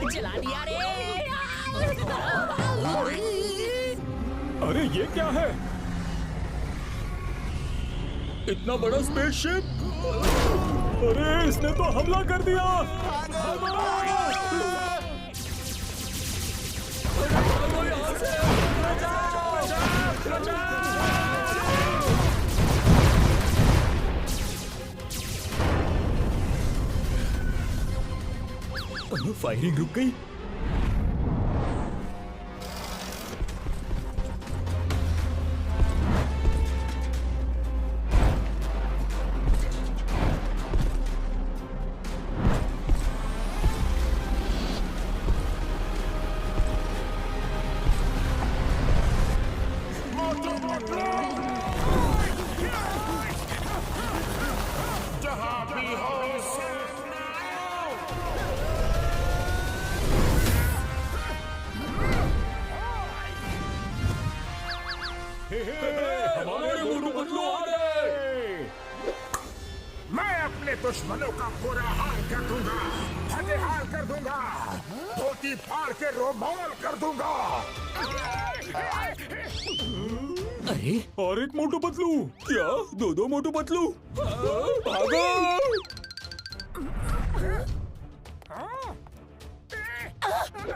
जला दिया रे। अरे ये क्या है? इतना बड़ा स्पेसशिप! अरे इसने तो हमला कर दिया! फायरिंग रुक गई। मैं अपने दुश्मनों का पूरा हाल कर दूंगा, फतेहाल कर दूंगा, धोती फाड़ के रोमाल कर दूंगा। अरे और एक मोटू पतलू। क्या? दो मोटू पतलू? भागो!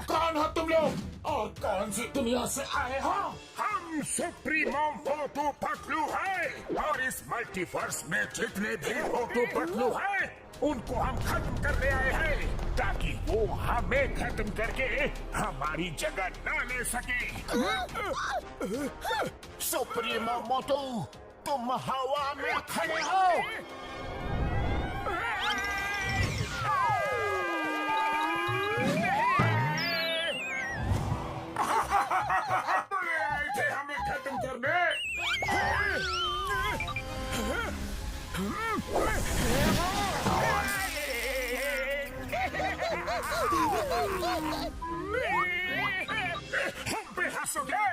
कौन हो तुम लोग और कौन सी दुनिया से आए हो? हम सुप्रीमो मोटू पतलू हैं और इस मल्टीवर्स में जितने भी मोटू पतलू हैं उनको हम खत्म करने आए हैं ताकि वो हमें खत्म करके हमारी जगह न ले सके। सुप्रीमो मोटू, तुम हवा में खड़े हो। आए थे हमें खत्म करने। हम पे हंसोगे?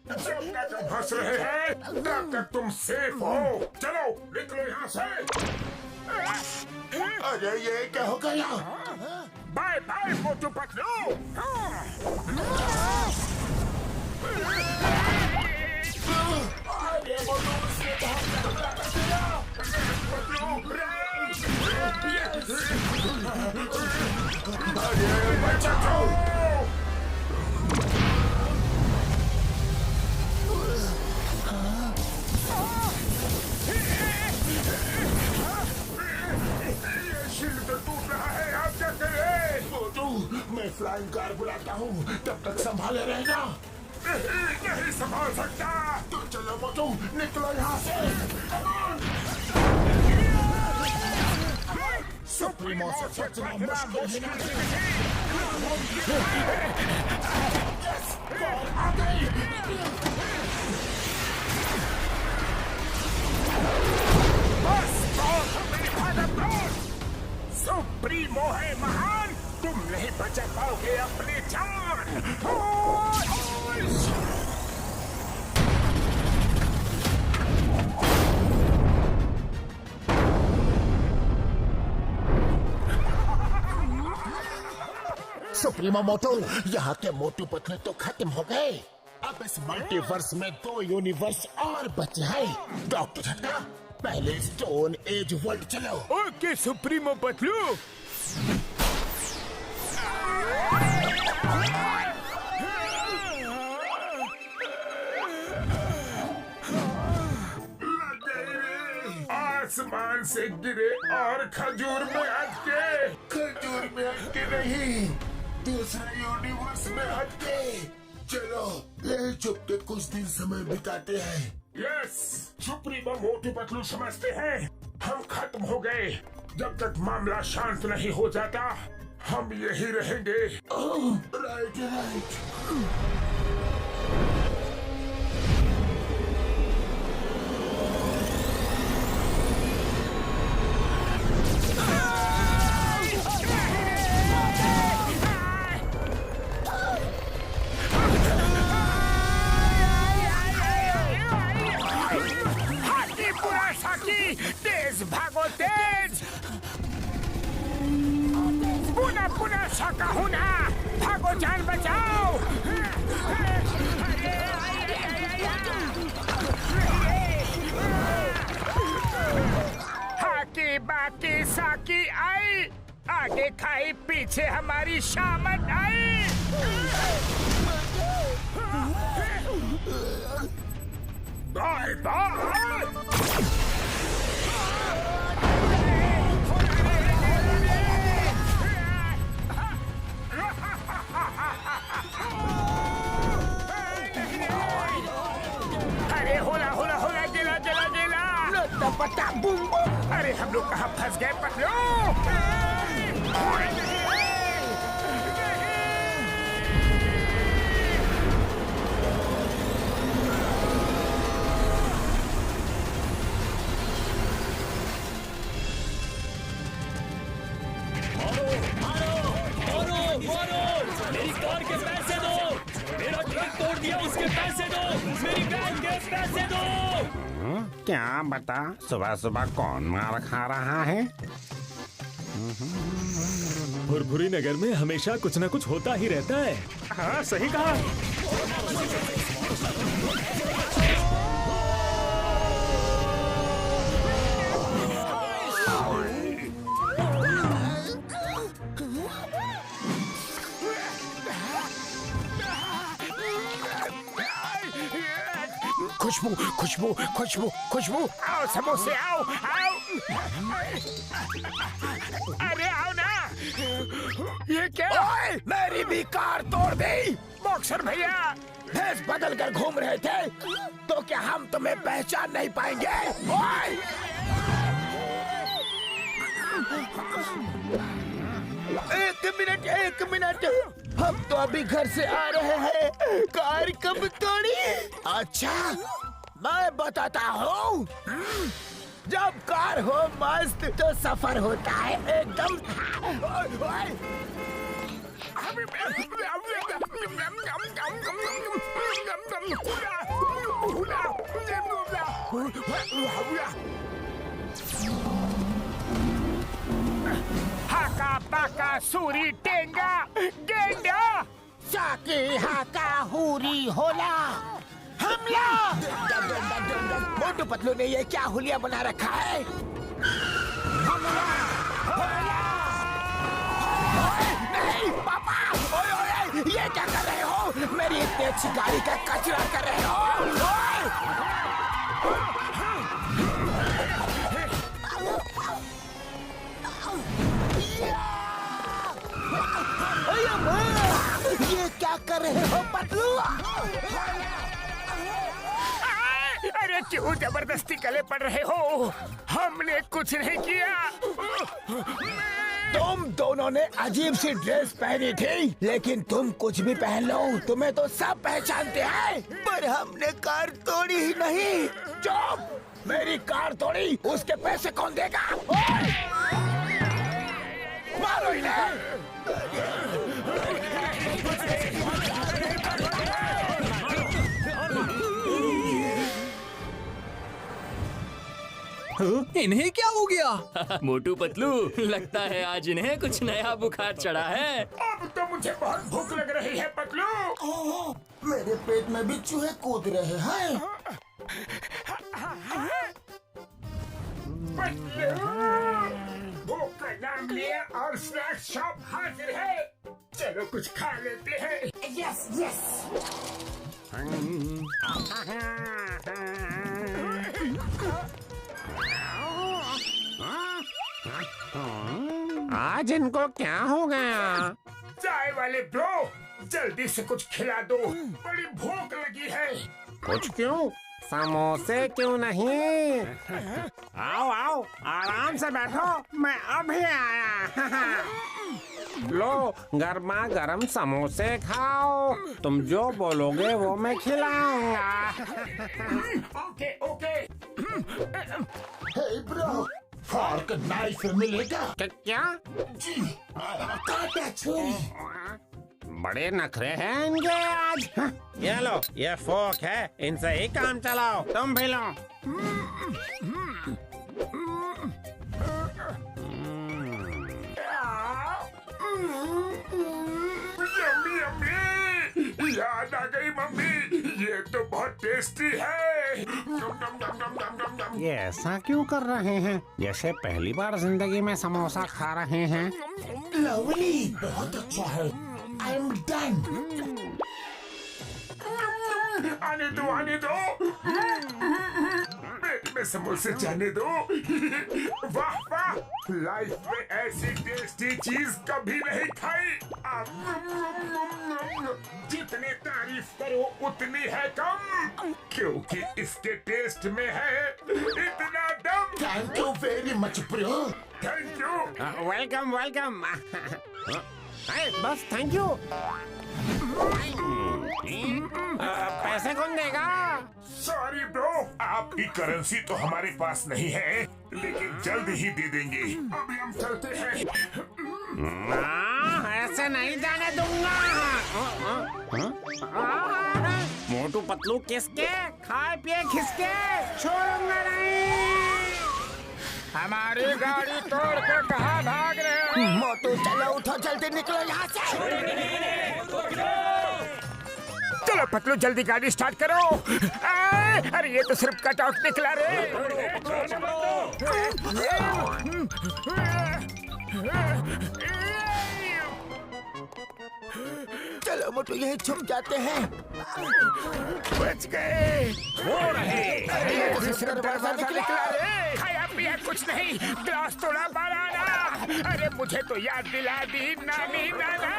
जब तक हम हंस रहे हैं तब तक तुम सेफ हो। चलो निकलो यहाँ से। अरे ये क्या हो गया? Bye bye Motu Patlu. अरे मोटू उसने हमला कर दिया। अरे बचा दो। शील्ड तो टूट रहा है, आप क्या करें? मोटू, मैं फ्लाइंग कार बुलाता हूँ, तब तक संभाले रहना। नहीं संभाल सकता। तो चलो मोटू, निकलो यहाँ से। सुप्रीमो से बचना मुश्किल है। आ गई। बस सुप्रीमो है महान, तुम नहीं बचा पाओगे अपनी जान। सुप्रीमो मोटू, यहाँ के मोटू पतलू तो खत्म हो गए। अब इस मल्टीवर्स में 2 यूनिवर्स और बचे हैं। डॉक्टर झटका, पहले स्टोन एज वर्ल्ड चलो। Okay supremo Patlu. आसमान से गिरे और खजूर में अटके। खजूर में अटके नहीं, दूसरे यूनिवर्स में अटके। चलो ले चुप के कुछ दिन समय बिताते हैं। यस, सुप्रीमो मोटू पतलू समझते हैं हम खत्म हो गए। जब तक मामला शांत नहीं हो जाता हम यही रहेंगे। Right right. तेज भागो तेज, वर्षा का हूँ ना, भागो जान बचाओ। हाकी बाकी साकी आई, आगे खाई पीछे हमारी शामत आई। Bye bye. अरे होला होला होला, गिला गिला गिला। पता बूम बूम। अरे हम लोग कहाँ फंस गए पतलू? मेरी कार के पैसे दो, मेरा ट्रक तोड़ दिया उसके पैसे दो, मेरी वैन के पैसे दो। क्या बता, सुबह सुबह कौन मार खा रहा है? भुरभुरी नगर में हमेशा कुछ न कुछ होता ही रहता है। हाँ सही कहा। खुशबू खुशबू खुशबू खुशबू, आओ समोसे आओ आओ। अरे आओ ना। ये क्या? ओए, मेरी भी कार तोड़ दी। बॉक्सर भैया, भेष बदल कर घूम रहे थे तो क्या हम तुम्हें पहचान नहीं पाएंगे? ओए! एक मिनट, हम तो अभी घर से आ रहे हैं, कार कब तोड़ी? अच्छा, मैं बताता हूँ। जब कार हो मस्त तो सफर होता है एकदम। हाका बाका सूरी टेंगा गेंडा, साकी हाका हुरी होला हमला। मोटू पतलू ने ये क्या हुलिया बना रखा है? नहीं पापा, ओए ओए, ये क्या कर रहे हो? मेरी इतनी अच्छी गाड़ी का कचरा कर रहे हो। ये क्या कर रहे हो पतलू? अरे क्यों जबरदस्ती गले पड़ रहे हो? हमने कुछ नहीं किया। तुम दोनों ने अजीब सी ड्रेस पहनी थी, लेकिन तुम कुछ भी पहन लो, तुम्हें तो सब पहचानते हैं। पर हमने कार तोड़ी ही नहीं। चुप! मेरी कार तोड़ी, उसके पैसे कौन देगा? मारो इन्हें। इन्हें क्या हो गया? मोटू पतलू, लगता है आज इन्हें कुछ नया बुखार चढ़ा है। अब तो मुझे बहुत भूख लग रही है पतलू। ओह, मेरे पेट में भी चूहे कूद रहे हैं। भूख का नाम लिया और स्नैक्स शॉप हाजिर है। चलो कुछ खा लेते हैं। Yes yes. आज इनको क्या हो गया? चाय वाले ब्रो, जल्दी से कुछ खिला दो, बड़ी भूख लगी है। कुछ क्यों? समोसे क्यों नहीं? आओ आओ, आराम से बैठो, मैं अभी आया। लो, गर्मा गर्म समोसे खाओ। तुम जो बोलोगे वो मैं खिलाऊंगा। Okay okay. Hey bro, fork knife मिलेगा? क्या? जी, काटा छुरी। बड़े नखरे हैं इनके आज। ये लो, ये फोक है, इनसे ही काम चलाओ। तुम भी लो। याद आ गई मम्मी, ये तो बहुत टेस्टी है। ये ऐसा क्यों कर रहे हैं जैसे पहली बार जिंदगी में समोसा खा रहे हैं? लवली, बहुत अच्छा है। I am done. आने दो, आने दो, पेट में समोसे जाने दो। वाह वाह, लाइफ में ऐसी टेस्टी चीज कभी नहीं खाई। जितनी तारीफ करो उतनी है कम, क्योंकि इसके टेस्ट में है इतना दम। Thank you very much bro, thank you. Welcome welcome. बस थैंक यू। पैसे कौन देगा? सॉरी ब्रो, आपकी करेंसी तो हमारे पास नहीं है, लेकिन जल्द ही दे देंगे। अभी हम चलते हैं। ऐसे नहीं जाने दूंगा। मोटू पतलू किसके खाए पिए खिसके छोड़ूंगा नहीं। हमारी गाड़ी तोड़ के कहाँ भाग रहे हो? मोटू चलो, उठो, जल्दी निकलो यहाँ से। चलो पतलू, जल्दी गाड़ी स्टार्ट करो। अरे ये तो सिर्फ कट आउट निकला रे। चलो मोटू, यही छुप जाते हैं। बच गए। वो रहे। अरे ये तो सिर्फ दरवाजा निकला रे। खाया पिया कुछ नहीं, ग्लास तोड़ा बनाना। अरे मुझे तो याद दिला दी नानी नाना।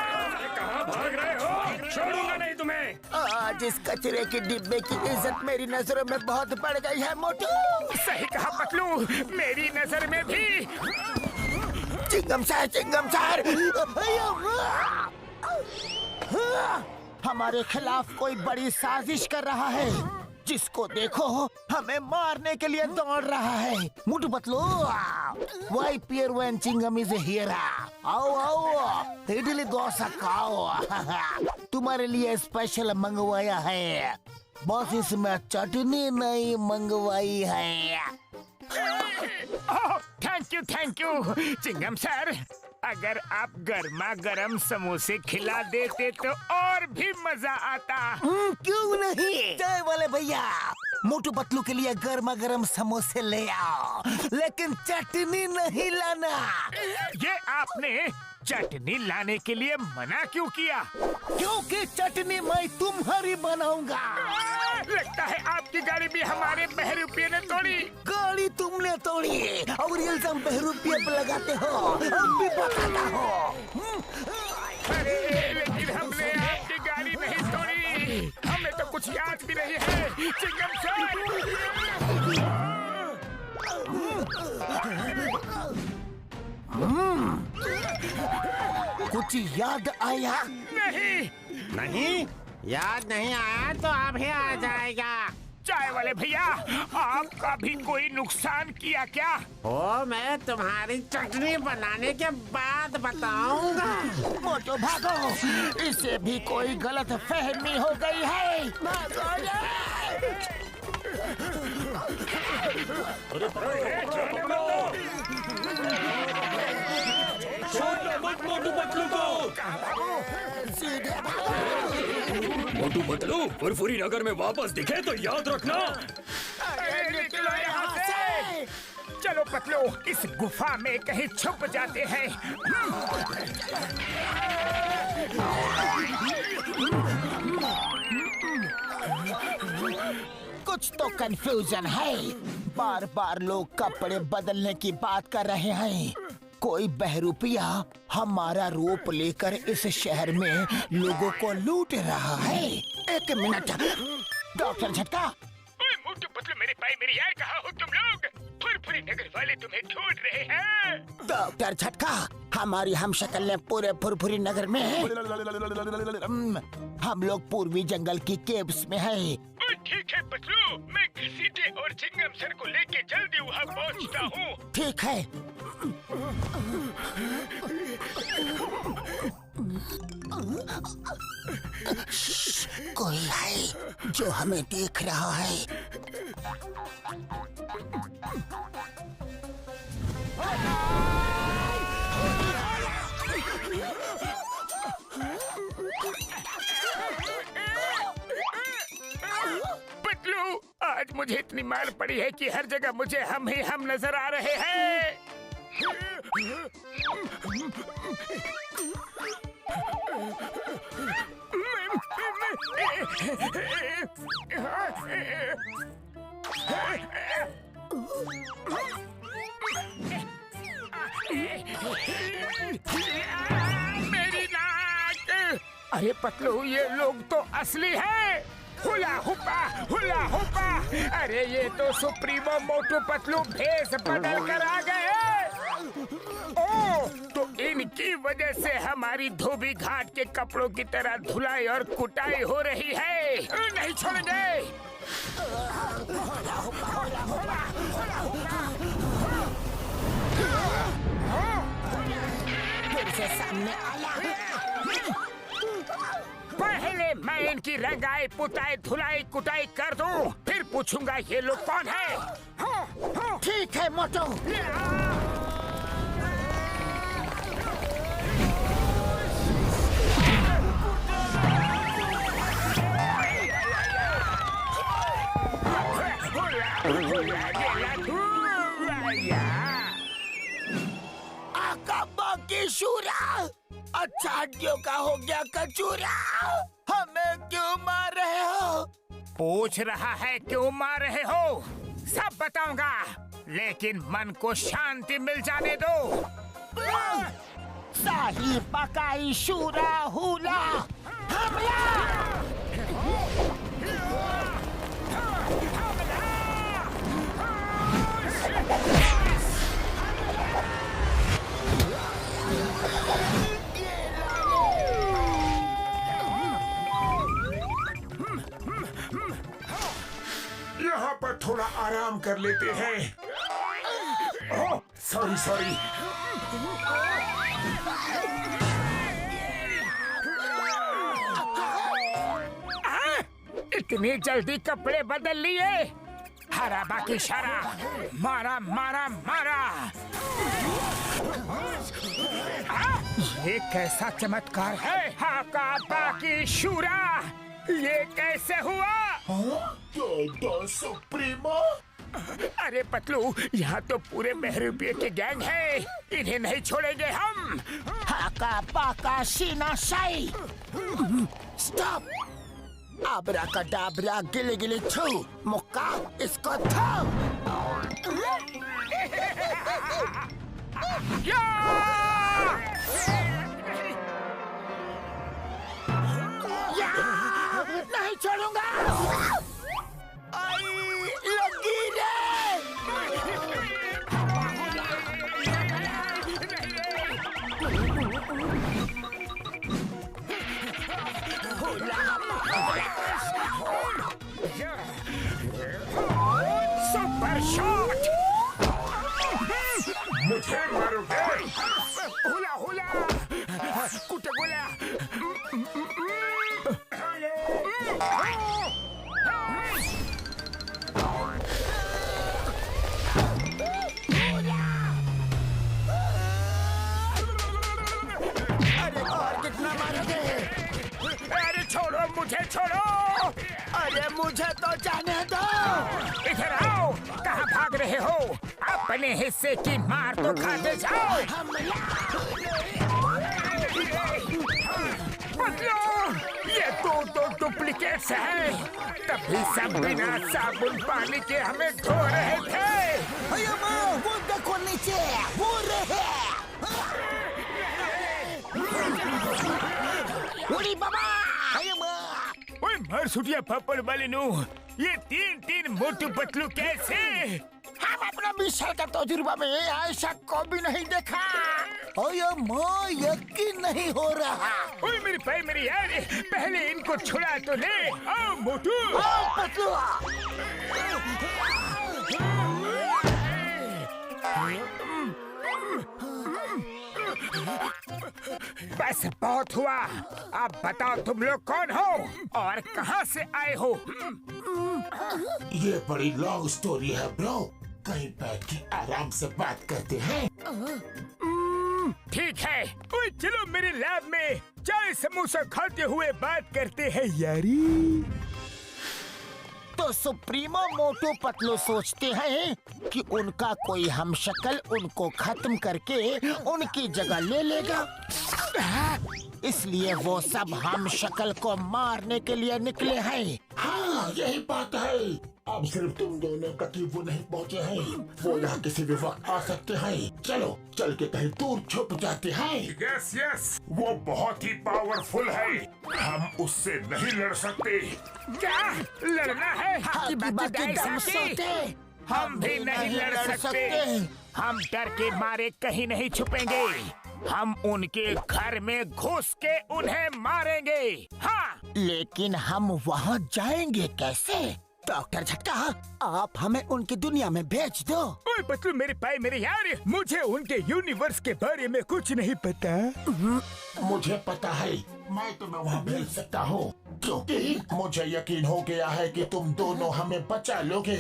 कहाँ भाग रहे हो? छोड़ूंगा नहीं तुम्हें। आज इस कचरे के डिब्बे की इज्जत मेरी नजरों में बहुत बढ़ गई है मोटू। सही कहा पतलू, मेरी नजर में भी। चिंगम सर, चिंगम सर, हमारे खिलाफ कोई बड़ी साजिश कर रहा है। जिसको देखो हमें मारने के लिए दौड़ रहा है। Motu Patlu, why fear when Chingum is here. आओ आओ, इडली डोसा खाओ। तुम्हारे लिए स्पेशल मंगवाया है। बस इसमें चटनी नहीं मंगवाई है। थैंक यू चिंगम सर। अगर आप गर्मा गर्म समोसे खिला देते तो और भी मजा आता। क्यों नहीं? चाय वाले भैया, मोटू पतलू के लिए गर्मा गर्म समोसे ले आओ, लेकिन चटनी नहीं लाना। ये आपने चटनी लाने के लिए मना क्यों किया? क्योंकि चटनी मैं तुम्हारी बनाऊंगा। लगता है आपकी गाड़ी भी हमारे बहरूपिये ने तोड़ी। गाड़ी तुमने तोड़ी और इल्जाम बहरूपिये पे लगाते हो। अब भी बताता हो। अरे लेकिन हमने आपकी गाड़ी नहीं तोड़ी, हमें तो कुछ याद भी नहीं है चिंगम सर। कुछ याद आया? नहीं याद नहीं आया तो अभी आ जाएगा। चाय वाले भैया, आपका भी कोई नुकसान किया क्या? ओ, मैं तुम्हारी चटनी बनाने के बाद बताऊंगा। मोटू भागो, इससे भी कोई गलत फहमी हो गई है। भागो मोटू पतलू को। सीधे भागो। मोटू पतलू फुरफुरी नगर में वापस दिखे तो याद रखना। अरे निकलो यहाँ से। चलो पतलू, इस गुफा में कहीं छुप जाते हैं। कुछ तो कंफ्यूजन है। बार बार लोग कपड़े बदलने की बात कर रहे हैं। कोई बहरूपिया हमारा रूप लेकर इस शहर में लोगों को लूट रहा है। एक मिनट, डॉक्टर झटका। मोटू पतलू मेरे भाई, मेरी यार, कहाँ हो तुम लोग? फुरफुरी नगर वाले तुम्हें ढूंढ रहे हैं। डॉक्टर झटका, हमारी हम शक्ल ने पूरे फुरफुरी नगर में है। हम लोग पूर्वी जंगल की केव्स में है। ठीक है पतलू, मैं घसीटे और चिंगम सर को लेके जल्दी वहाँ पहुँचता हूँ। ठीक है। कोई है जो हमें देख रहा है। मुझे इतनी मार पड़ी है कि हर जगह मुझे हम ही हम नजर आ रहे हैं। मेरी नाक! अरे पतलू, ये लोग तो असली है। हुला हुपा। अरे ये तो सुप्रीमो मोटू पतलू भेष बदल कर आ गए हैं। ओ, तो इनकी वजह से हमारी धोबी घाट के कपड़ों की तरह धुलाई और कुटाई हो रही है। नहीं छोड़ेंगे। फिर से सामने आया। पहले मैं इनकी रंगाई पुताई धुलाई कुटाई कर दूं, फिर पूछूंगा ये लोग कौन है। ठीक है मोटू। आका की शूरा, अच्छा हड्डियों का हो गया कचूरा। हमें क्यों मार रहे हो? पूछ रहा है क्यों मार रहे हो? सब बताऊंगा, लेकिन मन को शांति मिल जाने दो। शाही पकाई शूरा हुला हमला। यहाँ पर थोड़ा आराम कर लेते हैं। ओह, सॉरी। इतनी जल्दी कपड़े बदल लिए? हरा बाकी शरा, मारा। ये कैसा चमत्कार है? हाका बाकी शूरा, ये कैसे हुआ? सुप्रीमो, अरे पतलू, यहाँ तो पूरे बहरूपिये के गैंग है, इन्हें नहीं छोड़ेंगे हम। हाका पाका शीना शाई। स्टॉप। आबरा का डाबरा गिली गिली छू मुक्का इसको थो। नहीं छोड़ूंगा। आई लगी रे। Super shot. मुझे मारोगे? हुला कुटगुला। अरे और कितना मारोगे? अरे छोड़ो, मुझे छोड़ो। अरे मुझे तो जाने दो। इधर आओ। कहाँ भाग रहे हो? अपने हिस्से की मार तो खाते जाओ। मतलब ये तो डुप्लीकेट्स हैं। तभी सब बिना साबुन पानी के हमें धो रहे थे। वो देखो नीचे, वो रहे। उड़ी बाबा। ओए मर सुटिया पापड़ वाले नु, ये तीन मोटू पतलू कैसे? हम अपना 20 साल का तजुर्बा में ऐसा कभी नहीं देखा। माँ यकीन नहीं हो रहा। ओए मेरी भाई मेरी यार, पहले इनको छुड़ा तो ले। आओ मोटू। पतलू। बस बहुत हुआ। अब बताओ तुम लोग कौन हो और कहाँ से आए हो? ये बड़ी लॉन्ग स्टोरी है ब्रो, कहीं बैठ के आराम से बात करते हैं। ठीक है, ओए चलो मेरे लैब में चाय समोसा खाते हुए बात करते हैं यारी। तो तो सुप्रीमो मोटू पतलू सोचते हैं कि उनका कोई हमशक्ल उनको खत्म करके उनकी जगह ले लेगा, इसलिए वो सब हमशक्ल को मारने के लिए निकले हैं। हाँ यही बात है। अब सिर्फ तुम दोनों तक ही वो नहीं पहुँचे हैं, वो यहाँ किसी भी वक्त आ सकते हैं। चलो चल के कहीं दूर छुप जाते हैं। यस यस, वो बहुत ही पावरफुल है, हम उससे नहीं लड़ सकते। क्या लड़ना है? हाथी बाकी दम सोते हम भी नहीं लड़ सकते। हम डर के मारे कहीं नहीं छुपेंगे। हम उनके घर में घुस के उन्हें मारेंगे। हाँ, लेकिन हम वहाँ जाएंगे कैसे? डॉक्टर झटका, आप हमें उनकी दुनिया में भेज दो। ओए पतलू मेरे भाई मेरे यार, मुझे उनके यूनिवर्स के बारे में कुछ नहीं पता। मुझे पता है, मैं तुम्हें वहाँ भेज सकता हूँ, क्योंकि मुझे यकीन हो गया है कि तुम दोनों हमें बचा लोगे।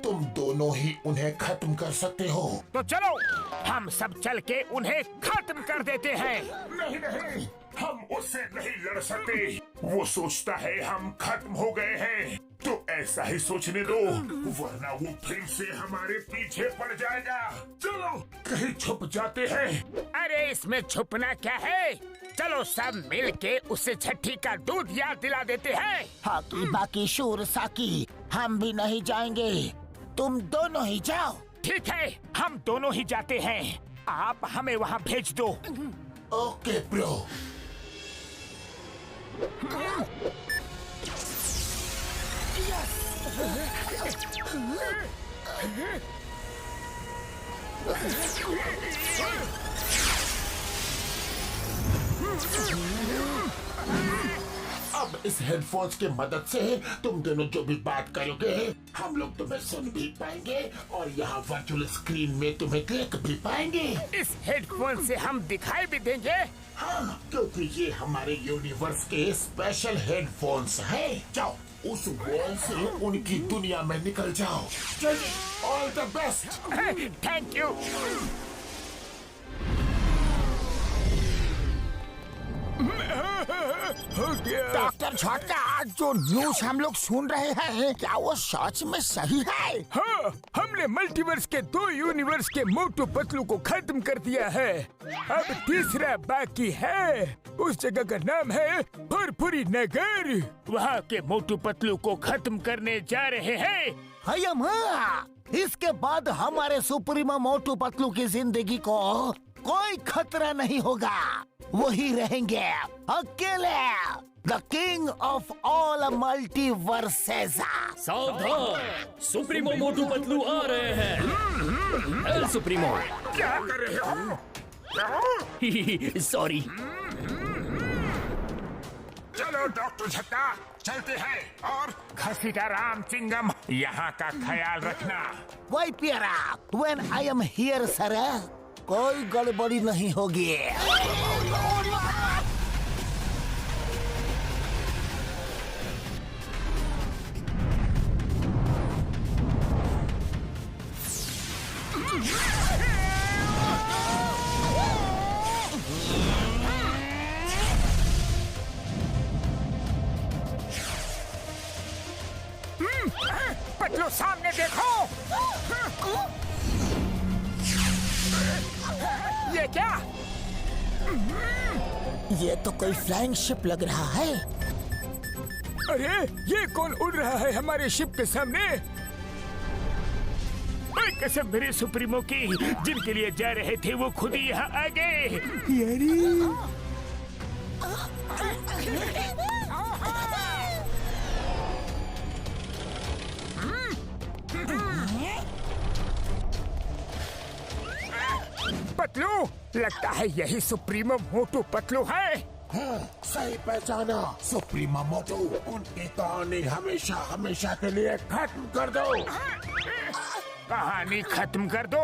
तुम दोनों ही उन्हें खत्म कर सकते हो। तो चलो हम सब चल के उन्हें खत्म कर देते हैं। नहीं नहीं, हम उससे नहीं लड़ सकते। वो सोचता है हम खत्म हो गए हैं, तो ऐसा ही सोचने दो, वरना वो फिर से हमारे पीछे पड़ जाएगा। चलो कहीं छुप जाते हैं। अरे इसमें छुपना क्या है? चलो सब मिल के उसे छठी का दूध याद दिला देते हैं। हाकी बाकी शूर साकी, हम भी नहीं जाएंगे, तुम दोनों ही जाओ। ठीक है, हम दोनों ही जाते हैं, आप हमें वहाँ भेज दो। Okay bro. अब इस हेडफोन्स की मदद से तुम दोनों जो भी बात करोगे हम लोग तुम्हें सुन भी पाएंगे और यहाँ वर्चुअल स्क्रीन में तुम्हें देख भी पाएंगे। इस हेडफोन से हम दिखाई भी देंगे। हाँ, क्योंकि ये हमारे यूनिवर्स के स्पेशल हेडफोन्स हैं। जाओ उस वॉल से उनकी दुनिया में निकल जाओ। चलिए, all the best. Thank you. Doctor झटका, आज जो न्यूज हम लोग सुन रहे हैं क्या वो सच में सही है? हाँ, हमने मल्टीवर्स के 2 यूनिवर्स के मोटू पतलू को खत्म कर दिया है। अब तीसरा बाकी है। उस जगह का नाम है फुरफुरी नगर। वहाँ के मोटू पतलू को खत्म करने जा रहे हैं। इसके बाद हमारे सुप्रीमो मोटू पतलू की जिंदगी को कोई खतरा नहीं होगा, वही रहेंगे अकेले, the king of all multiverses. सावधान, सुप्रीमो मोटू पतलू आ रहे हैं। L supremo. क्या कर रहे हो? सॉरी। चलो डॉक्टर झक्का, चलते हैं, और घसीटा राम चिंगम, यहाँ का ख्याल रखना। वही प्यारा, when I am here sir, कोई गड़बड़ी नहीं होगी। पतलू सामने देखो। ये क्या? ये तो कोई फ्लाइंग शिप लग रहा है। अरे ये कौन उड़ रहा है हमारे शिप के सामने? कसम मेरे सुप्रीमो की, जिनके लिए जा रहे थे वो खुद ही यहाँ आ गए। पतलू, लगता है यही सुप्रीमो मोटू पतलू है। हाँ, सही पहचाना, सुप्रीमो मोटू। उनकी कहानी हमेशा हमेशा के लिए खत्म कर दो। कहानी खत्म कर दो?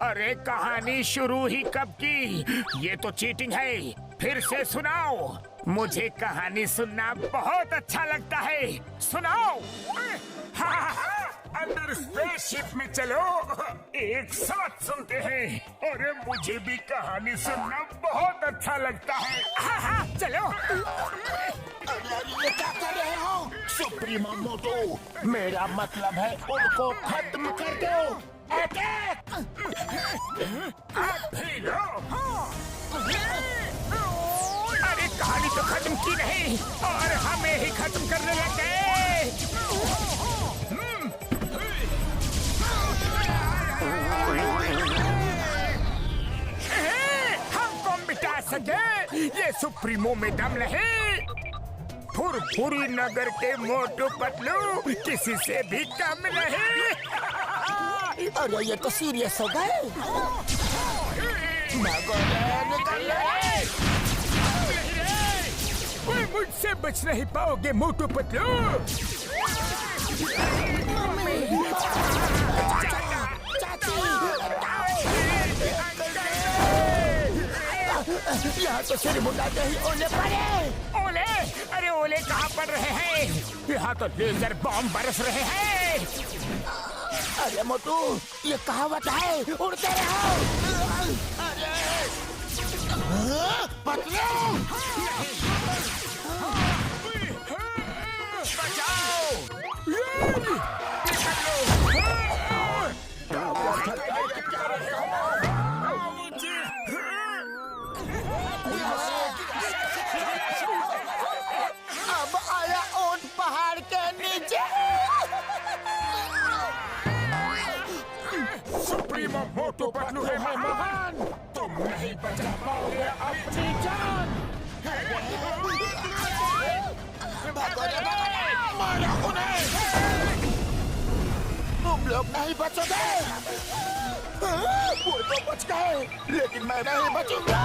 अरे कहानी शुरू ही कब की? ये तो चीटिंग है। फिर से सुनाओ, मुझे कहानी सुनना बहुत अच्छा लगता है। सुनाओ। अंदर स्पेसशिप में चलो, एक साथ सुनते हैं। अरे मुझे भी कहानी सुनना बहुत अच्छा लगता है। हाँ, चलो। अरे ये क्या कर रहे हो सुप्रीमो मोटू? मेरा मतलब है उनको खत्म कर दो। अटैक! भी लो। अरे कहानी तो खत्म की नहीं और हमें ही खत्म करने लग गए। हमको मिटा सके ये सुप्रीमो में दम नहीं। फुरफुरी नगर के मोटू पतलू किसी से भी कम नहीं। अरे ये तो सीरियस हो गए। कोई मुझसे बच नहीं पाओगे मोटू पतलू। यहाँ तो सिर मुंडाते ही ओले पड़े। ओले? अरे ओले कहाँ पड़ रहे हैं? यहाँ तो लेजर बॉम्ब बरस रहे हैं। अरे मोटू ये कहावत है, उड़ते रहो। पतलू अब आया ऊंट पहाड़ के नीचे। सुप्रीमो मोटू पतलू है महान, तुम नहीं बचा पाओगे अपनी जान। मारो उन्हें। तुम लोग नहीं बचोगे। वो तो बच गए, लेकिन मैं नहीं बचूंगा।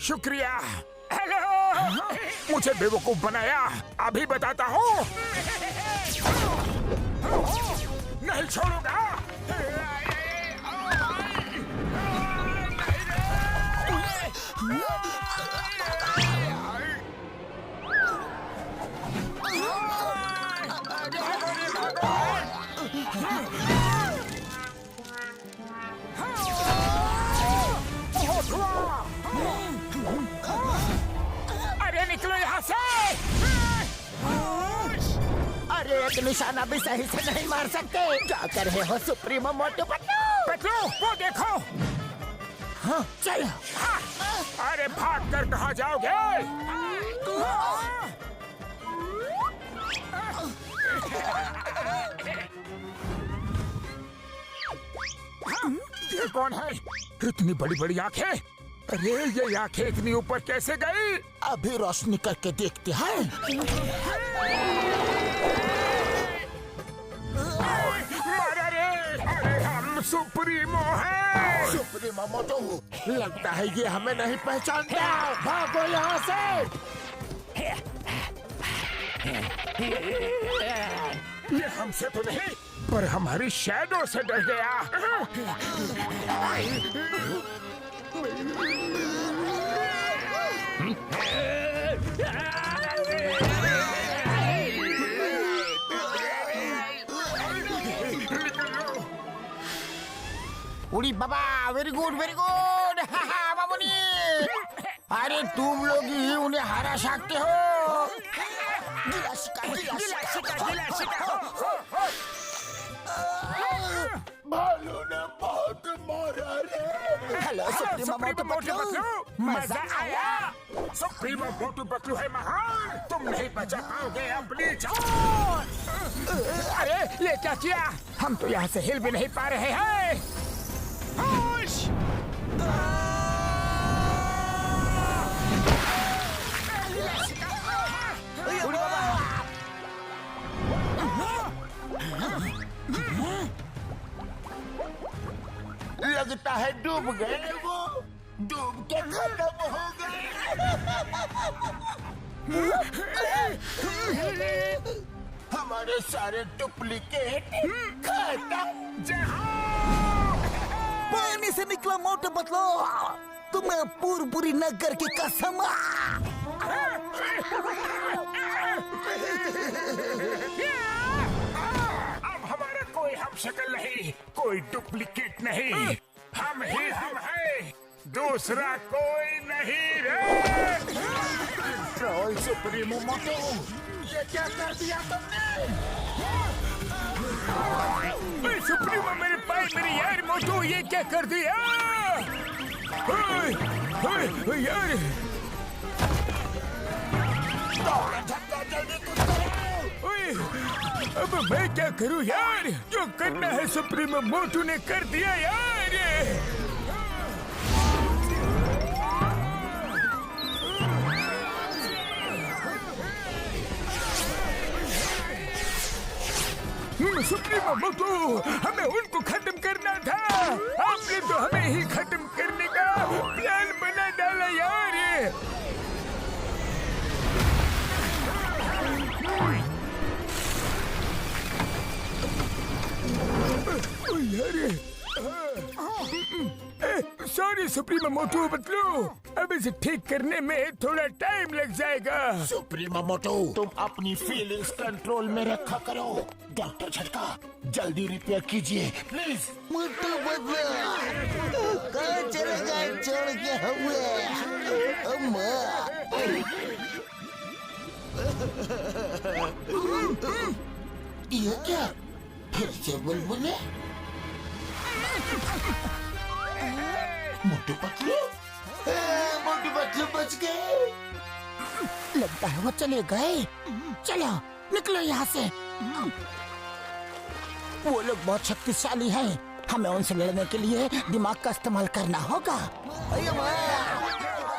शुक्रिया। हेलो, मुझे बेवकूफ बनाया। अभी बताता हूँ। नहीं छोड़ूंगा। अरे निकलो यहाँ से। अरे एक निशाना भी सही से नहीं मार सकते। क्या कर रहे हो सुप्रीमो मोटू पतलू? पतलू वो देखो। हाँ चल। हाँ। अरे भाग कर कहाँ जाओगे? ये कौन है? इतनी बड़ी बड़ी आंखें। अरे ये आंखें इतनी ऊपर कैसे गई? अभी रोशनी करके देखते हैं। अरे हम सुप्रीमो हैं। सुप्रीमो मोटू, लगता है ये हमें नहीं पहचानता। भागो यहाँ से। ये हमसे तो नहीं, पर हमारी शैडो से डर गया। उड़ी बाबा, वेरी गुड बाबूनी। अरे तुम लोग ही उन्हें हरा सकते हो। भालू ने बहुत मारा रे। हेलो सुप्रीमो मोटू पतलू, मजा आया। सुप्रीमो मोटू पतलू है महान, तुम नहीं बचा पाओगे अपनी जान। अरे ये क्या किया? हम तो यहाँ से हिल भी नहीं पा रहे हैं। होश! लगता है डूब गए वो, डूब के खत्म हो गए। हमारे सारे डुप्लीकेट खत्म। जहाँ पानी से निकला मोटू पतलू, तुम्हें पूरी नगर की कसम। अब हमारा कोई हम शक्ल नहीं, कोई डुप्लीकेट नहीं, हम ही हम हैं, दूसरा कोई नहीं रे। ट्रोल सुप्रीमो मोटू, ये क्या कर दिया तुमने? सुप्रीमो मेरे पाए मेरे यार मोटू, ये क्या कर दिया? ओए यार, ओए, अब मैं क्या करूं यार? जो करना है सुप्रीमो मोटू ने कर दिया यार। सुप्रीमो मोटू, हमें उनको खत्म करना था। आपने तो हमें ही खत्म करने का प्लान बना डाला यार। सॉरी सुप्रीमो मोटू पतलू, अब इसे ठीक करने में थोड़ा टाइम लग जाएगा। सुप्रीमो मोटू, तुम अपनी फीलिंग्स कंट्रोल में रखा करो। डॉक्टर झटका, जल्दी रिपेयर कीजिए प्लीज। मोटू पतलू कहाँ चले गए छोड़ के हमें? ये क्या फिर से बुलबुले? मोटू पतलू बच गए। लगता है वो चले गए। चलो निकलो यहाँ से। वो लोग बहुत शक्तिशाली हैं, हमें उनसे लड़ने के लिए दिमाग का इस्तेमाल करना होगा।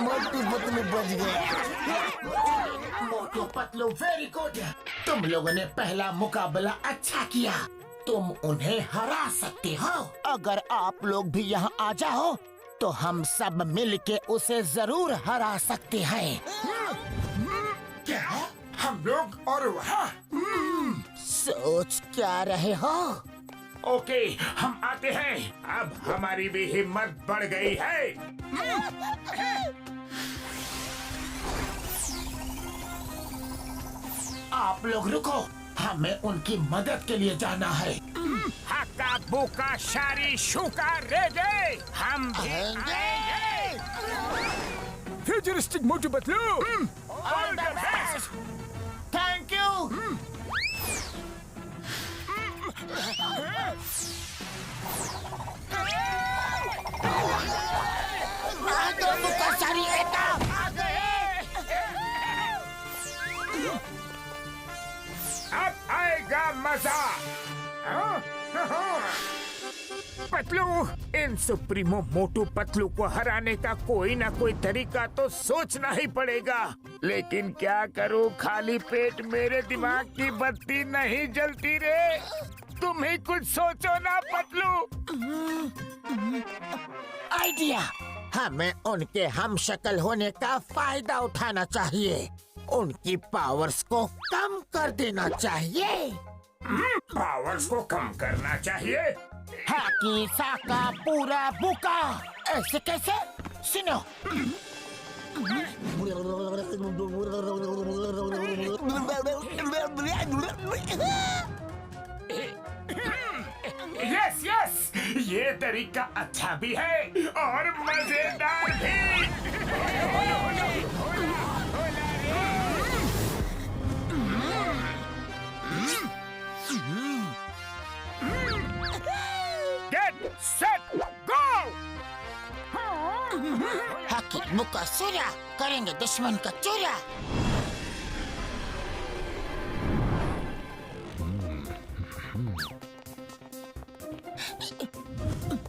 मोटू पतलू बच गए। मोटू पतलू वेरी गुड, तुम लोगों ने पहला मुकाबला अच्छा किया, तुम उन्हें हरा सकते हो। अगर आप लोग भी यहाँ आ जाओ तो हम सब मिलके उसे जरूर हरा सकते हैं। क्या हम लोग और वहाँ? सोच क्या रहे हो? ओके, हम आते हैं। अब हमारी भी हिम्मत बढ़ गई है। आप लोग रुको, हमें उनकी मदद के लिए जाना है। हक्का बुका शारी शुका रेगे, हम भी आएंगे। Futuristic Motu Patlu, all the best. Thank you. अब आएगा मजा। पतलू, इन सुप्रीमो मोटू पतलू को हराने का कोई ना कोई तरीका तो सोचना ही पड़ेगा। लेकिन क्या करूं, खाली पेट मेरे दिमाग की बत्ती नहीं जलती रे। तुम ही कुछ सोचो ना पतलू। आइडिया, हमें उनके हम शक्ल होने का फायदा उठाना चाहिए। उनकी पावर्स को कम कर देना चाहिए। पावर्स को कम करना चाहिए? हाकी साका पूरा बुका, ऐसे कैसे? सुनो, यस यस, ये तरीका अच्छा भी है और मजेदार भी। Get set go. हाकी बुका सूर्या, करेंगे दुश्मन का चूरा।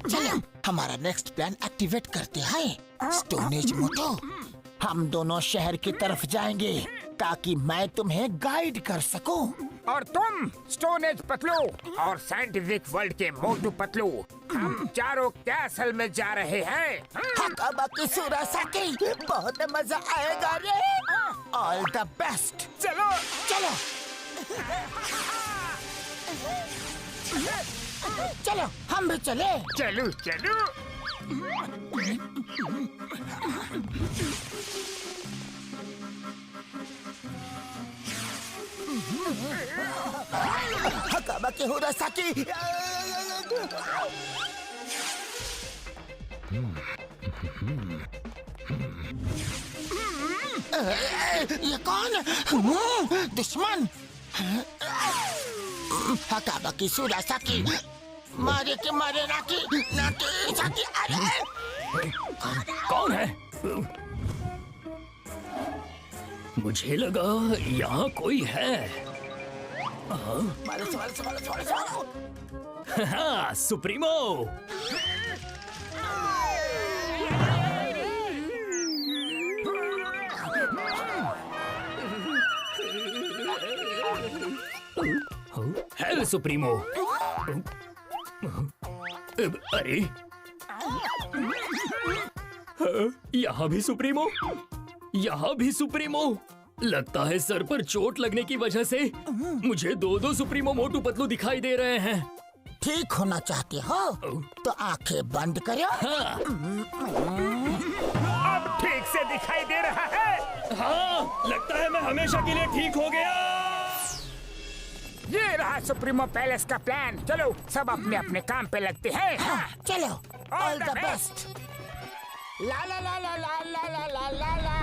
चलो हमारा नेक्स्ट प्लान एक्टिवेट करते हैं। स्टोन एज मोटो, हम दोनों शहर की तरफ जाएंगे ताकि मैं तुम्हें गाइड कर सकूं। और तुम स्टोन एज पतलू और साइंटिफिक वर्ल्ड के मोटू पतलू, हम चारों कैसल में जा रहे हैं। बाकी सूरासाकी, बहुत मजा आएगा रे। All the best. चलो चलो। चलो हम भी चले। चलो चलो। हकाबाकी हुरासाकी। ये कौन? दुश्मन। हकाबाकी सुरासाकी। मारे के मारे नाकी नाकी साकी। अरे कौन है? मुझे लगा यहाँ कोई है। मारो मारो मारो मारो मारो। हाँ, सुप्रीमो। Hello supremo. अरे यहाँ भी सुप्रीमो, यहाँ भी सुप्रीमो। लगता है सर पर चोट लगने की वजह से मुझे दो सुप्रीमो मोटू पतलू दिखाई दे रहे हैं। ठीक होना चाहते हो तो आंखें बंद करो। हाँ, अब ठीक से दिखाई दे रहा है। हाँ, लगता है मैं हमेशा के लिए ठीक हो गया। ये रहा सुप्रीमो पैलेस का प्लान। चलो सब अपने अपने काम पे लगते हैं। हाँ। चलो ऑल द बेस्ट। ला ला ला ला ला ला ला ला ला।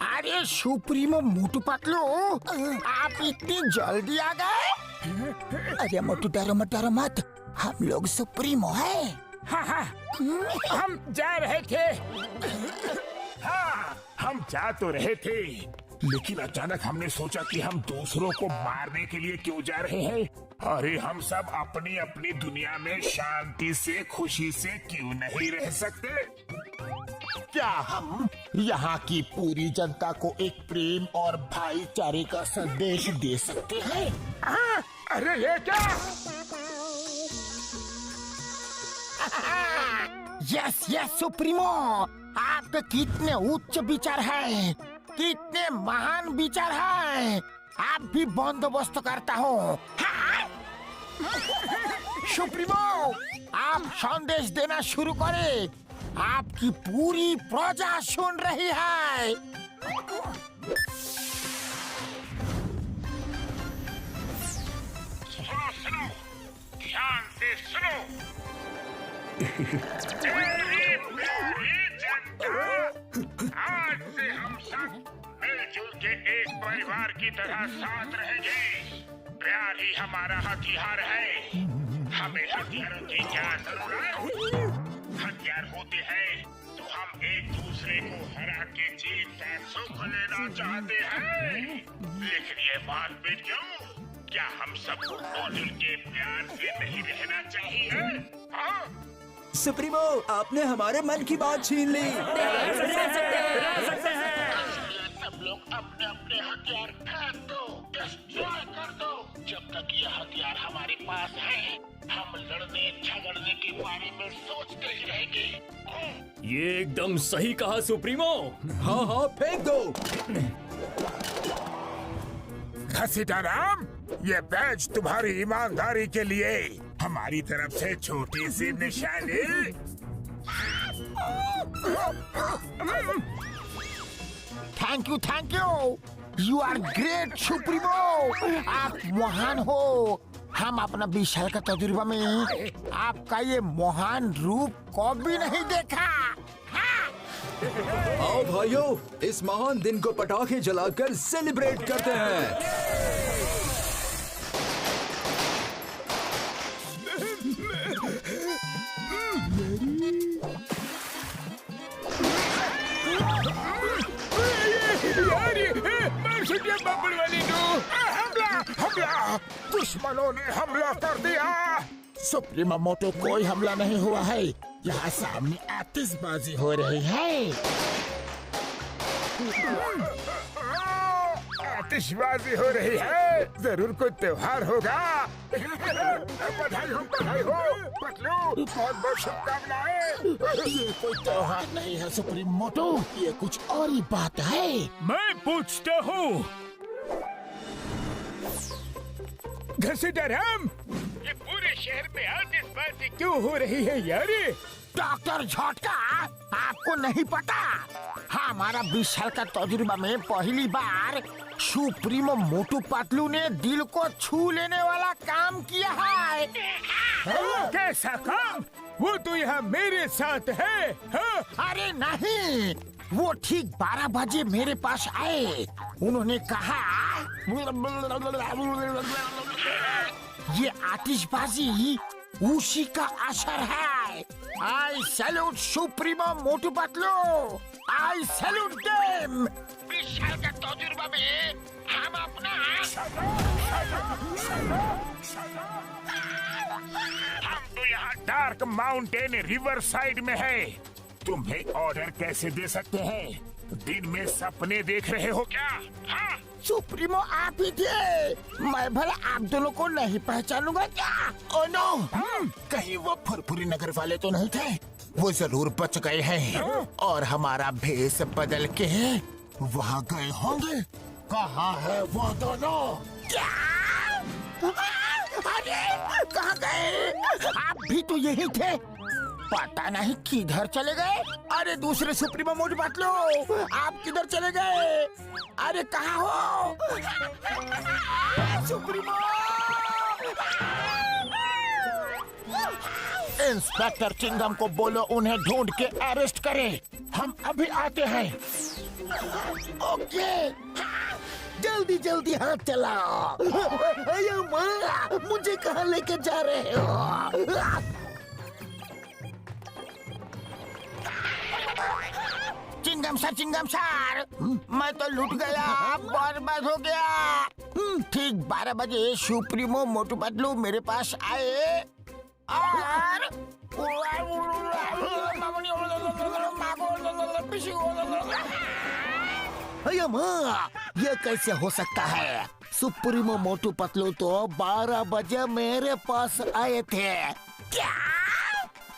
अरे सुप्रीमो मोटू पतलू, आप इतनी जल्दी आ गए? अरे मोटू डरो मत, हम लोग सुप्रीमो है। हाँ हाँ, हम जा रहे थे। हाँ, हम जा तो रहे थे, लेकिन अचानक हमने सोचा कि हम दूसरों को मारने के लिए क्यों जा रहे हैं। अरे हम सब अपनी अपनी दुनिया में शांति से खुशी से क्यों नहीं रह सकते? क्या हम यहाँ की पूरी जनता को एक प्रेम और भाईचारे का संदेश दे सकते हैं? हाँ, अरे ये क्या? यस यस सुप्रीमो, आपके कितने उच्च विचार हैं, कितने महान विचार हैं। आप भी बंदोबस्त करता हो। सुप्रीमो, आप संदेश देना शुरू करें। आपकी पूरी प्रजा सुन रही है। सुनो, ध्यान से सुनो। मेरी प्यारी जनता, आज से हम सब मिलजुल के एक परिवार की तरह साथ रहेंगे। प्यार ही हमारा हथियार है। हमें हथियारों की क्या जरूरत? हथियार होते हैं तो हम एक दूसरे को हरा के जीत का सुख लेना चाहते हैं। लेकिन ये बात भी क्यों? क्या हम सबको मिलजुल के प्यार से नहीं रहना चाहिए? हाँ? सुप्रीमो, आपने हमारे मन की बात छीन ली। सब लोग अपने अपने हथियार फेंक दो, डिस्ट्रॉय कर दो। जब तक ये हथियार हमारे पास है, हम लड़ने झगड़ने के बारे में सोचते ही रहेंगे। ये एकदम सही कहा सुप्रीमो। हाँ हाँ, फेंक दो। घसीटाराम, ये बैज तुम्हारी ईमानदारी के लिए हमारी तरफ से छोटी सी निशानी। Thank you. You are great supremo. आप महान हो। हम अपना 20 साल का तजुर्बा में आपका ये महान रूप कभी नहीं देखा। आओ भाइयों, इस महान दिन को पटाखे जलाकर सेलिब्रेट करते हैं। हमला! दुश्मनों ने हमला कर दिया। सुप्रीमो मोटो, कोई हमला नहीं हुआ है। यहाँ सामने आतिशबाजी हो रही है। आतिशबाजी हो रही है। जरूर कोई त्योहार होगा। बधाई हो पतलू, बहुत बहुत शुभकामनाएं। ये कोई त्योहार नहीं है सुप्रीमो मोटो, ये कुछ और ही बात है। मैं पूछता हूँ, घसीटाराम, ये पूरे शहर में आतिशबाजी क्यों हो रही है यार? डॉक्टर झटका, आपको नहीं पता, हमारा 20 साल का तजुर्बा में पहली बार सुप्रीमो मोटू पतलू ने दिल को छू लेने वाला काम किया है। कैसा काम? वो तो यहाँ मेरे साथ है। हाँ? अरे नहीं, वो ठीक 12 बजे मेरे पास आए। उन्होंने कहा ये आतिशबाजी उसी का असर है। आई सैल्यूट सुप्रीमो मोटू पतलू, आई सैल्यूट देम। 20 साल का तजुर्बा में हम अपना हम तो यहाँ डार्क माउंटेन रिवर साइड में है। तुम्हें ऑर्डर कैसे दे सकते हैं? दिन में सपने देख रहे हो क्या? हाँ? सुप्रीमो आप ही थे। मैं भला आप दोनों को नहीं पहचानूंगा क्या? ओ नो, कहीं वो फुरफुरी नगर वाले तो नहीं थे? वो जरूर बच गए हैं और हमारा भेष बदल के वहाँ गए होंगे। कहाँ है वो दोनों? क्या? अरे कहाँ गए? आप भी तो यही थे, पता नहीं किधर चले गए। अरे दूसरे सुप्रीमो मोटू पतलू, आप किधर चले गए? अरे कहाँ हो सुप्रीमो? इंस्पेक्टर चिंगम को बोलो उन्हें ढूंढ के अरेस्ट करे। हम अभी आते हैं। ओके, जल्दी जल्दी हाथ चलाओ। अयो माँ, मुझे कहाँ लेके जा रहे हो? चिंगम सर, मैं तो लूट गया, बर्बाद हो गया। ठीक 12 बजे सुप्रीमो मोटू पतलू मेरे पास आए और अयो माँ, ये कैसे हो सकता है? सुप्रीमो मोटू पतलू तो 12 बजे मेरे पास आए थे। क्या?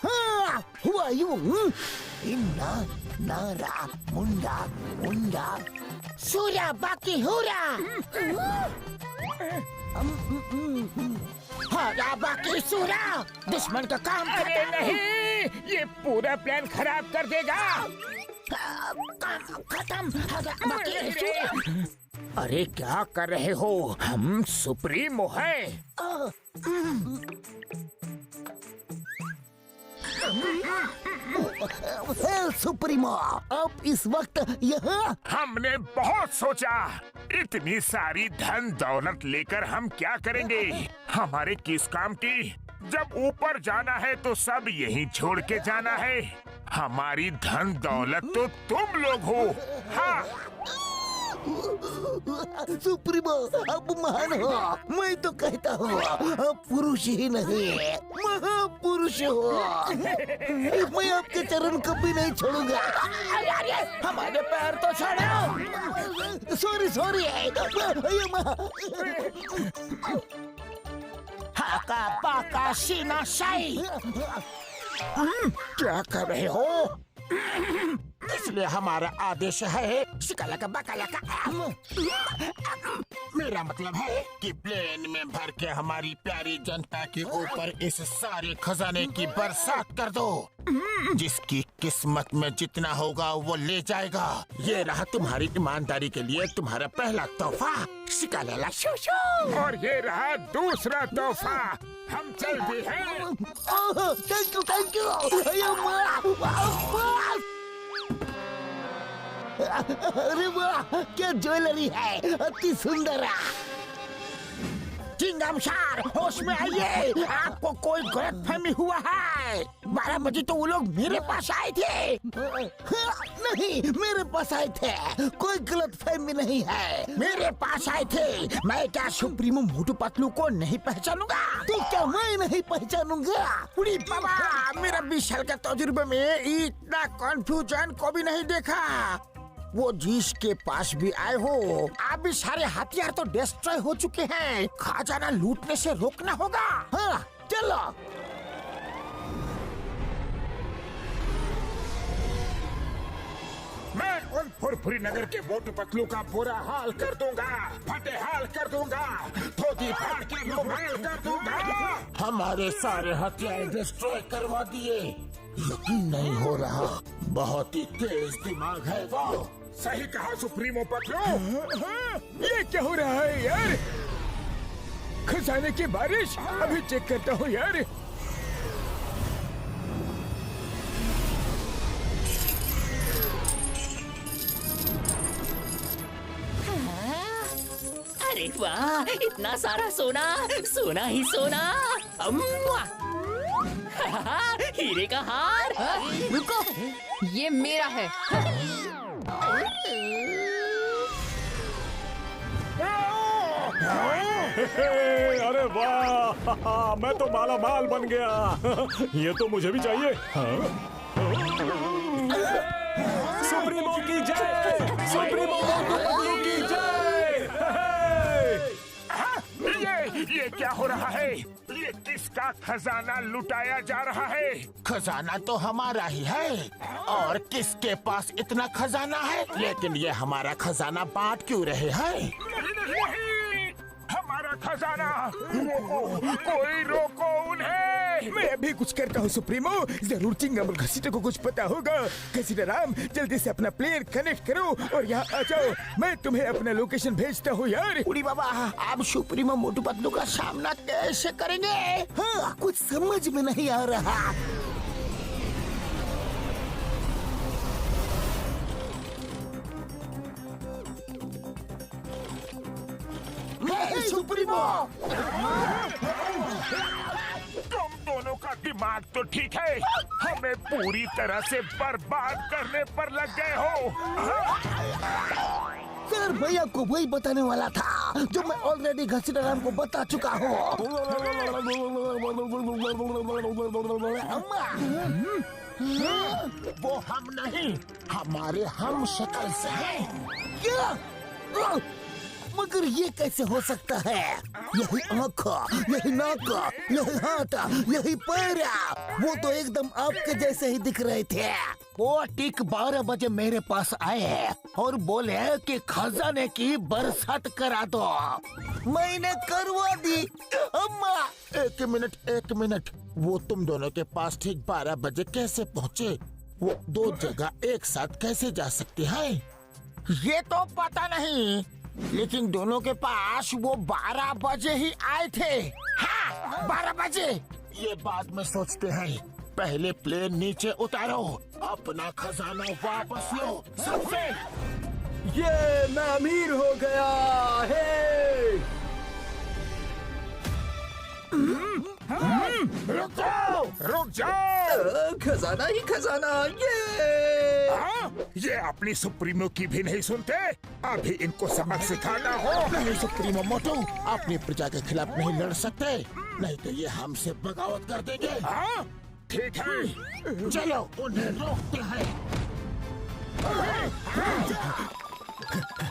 हाँ, हुआ यूं। इन्ना नारा मुंडा मुंडा सूरा बाकी हुरा, हरा बाकी सूरा, दुश्मन का काम करते नहीं, ये पूरा प्लान खराब कर देगा। खत्म, हरा बाकी सूरा। अरे क्या कर रहे हो? हम सुप्रीमो हैं। सुप्रीमो, अब इस वक्त यहाँ? हमने बहुत सोचा, इतनी सारी धन दौलत लेकर हम क्या करेंगे? हमारे किस काम की? जब ऊपर जाना है तो सब यहीं छोड़ के जाना है। हमारी धन दौलत तो तुम लोग हो। हाँ, सुप्रीमो अब महान हो। मैं तो कहता हूँ अब पुरुष ही नहीं महापुरुष हो। मैं आपके चरण कभी नहीं छोड़ूंगा। अरे हमारे पैर तो छोड़ो। सॉरी हाका पाका सीना शाही। क्या कर रहे हो? इसलिए हमारा आदेश है शिकालाका बाकालाका। मेरा मतलब है कि प्लेन में भर के हमारी प्यारी जनता के ऊपर इस सारे खजाने की बरसात कर दो। जिसकी किस्मत में जितना होगा वो ले जाएगा। ये रहा तुम्हारी ईमानदारी के लिए तुम्हारा पहला तोहफा, शिकालाला शूशू। और ये रहा दूसरा तोहफा। हम चलते हैं। Thank you. अरे वाह, क्या ज्वेलरी है, अति सुंदर। चिंगम सर, होश में आइए, आपको कोई गलतफहमी हुआ है। 12 बजे तो वो लोग मेरे पास आए थे। नहीं, मेरे पास आए थे, कोई गलतफहमी नहीं है। मेरे पास आए थे। मैं क्या सुप्रीमो मोटू पतलू को नहीं पहचानूंगा? तो क्या मैं नहीं पहचानूंगा? उड़ी बाबा, मेरा 20 साल का तजुर्बे में इतना कंफ्यूजन को भी नहीं देखा। वो जिसके पास भी आए हो, आप भी सारे हथियार तो डिस्ट्रॉय हो चुके हैं। खजाना लूटने से रोकना होगा। हाँ, चलो। मैं उन फुरफुरी नगर के मोटू पतलू का बुरा हाल कर दूंगा, फटे हाल कर दूंगा, धोती फाड़ के रुमाल कर दूंगा। हमारे सारे हथियार डिस्ट्रॉय करवा दिए। यकीन नहीं हो रहा, बहुत ही तेज दिमाग है वो। सही कहा सुप्रीमो पतलू। ये क्या हो रहा है यार? खजाने की बारिश। अभी चेक करता हूँ यार। अरे वाह, इतना सारा सोना, सोना ही सोना। अम्मा! हीरे का हार। रुको, ये मेरा है। अरे वाह, मैं तो माला माल बन गया। ये तो मुझे भी चाहिए। सुप्रीमो की जय, सुप्रीमो मोटू पतलू की जय। ये क्या हो रहा है? ये किसका खजाना लुटाया जा रहा है? खजाना तो हमारा ही है, और किसके पास इतना खजाना है? लेकिन ये हमारा खजाना बांट क्यों रहे हैं? नहीं, हमारा खजाना। रोको, कोई रोको उन्हें। मैं अभी कुछ करता हूँ सुप्रीमो। जरूर चिंगम और घसीटे को कुछ पता होगा। घसीटा राम, जल्दी से अपना प्लेयर कनेक्ट करो और यहाँ आ जाओ। मैं तुम्हें अपना लोकेशन भेजता हूँ यार। उड़ी बाबा, आप सुप्रीमो मोटू पतलू का सामना कैसे करेंगे? हाँ, कुछ समझ में नहीं आ रहा। सुप्रीमो, तुम दोनों का दिमाग तो ठीक है, हमें पूरी तरह से बर्बाद करने पर लग गए हो। सर भैया को वही बताने वाला था जो मैं ऑलरेडी घसीटा राम को बता चुका हूँ। वो हम नहीं, हमारे हम शक्ल से हैं। क्या? मगर ये कैसे हो सकता है? यही आँख, यही नाक, यही हाथ, यही पैर, वो तो एकदम आपके जैसे ही दिख रहे थे। वो ठीक 12 बजे मेरे पास आए और बोले कि खजाने की बरसात करा दो। मैंने करवा दी। अम्मा, एक मिनट, वो तुम दोनों के पास ठीक 12 बजे कैसे पहुँचे? वो दो जगह एक साथ कैसे जा सकते हैं? ये तो पता नहीं, लेकिन दोनों के पास वो 12 बजे ही आए थे। हाँ, 12 बजे। ये बाद में सोचते हैं, पहले प्लेन नीचे उतारो, अपना खजाना वापस लो सबसे। ये मैं अमीर हो गया है। रुक जाओ। खजाना ही खजाना। ये ये अपनी सुप्रीमो की भी नहीं सुनते। अभी इनको सबक सिखाना हो। नहीं सुप्रीमो मोटू, अपनी प्रजा के खिलाफ नहीं लड़ सकते, नहीं तो ये हमसे बगावत कर देंगे। हाँ, ठीक है, चलो उन्हें रोकते हैं।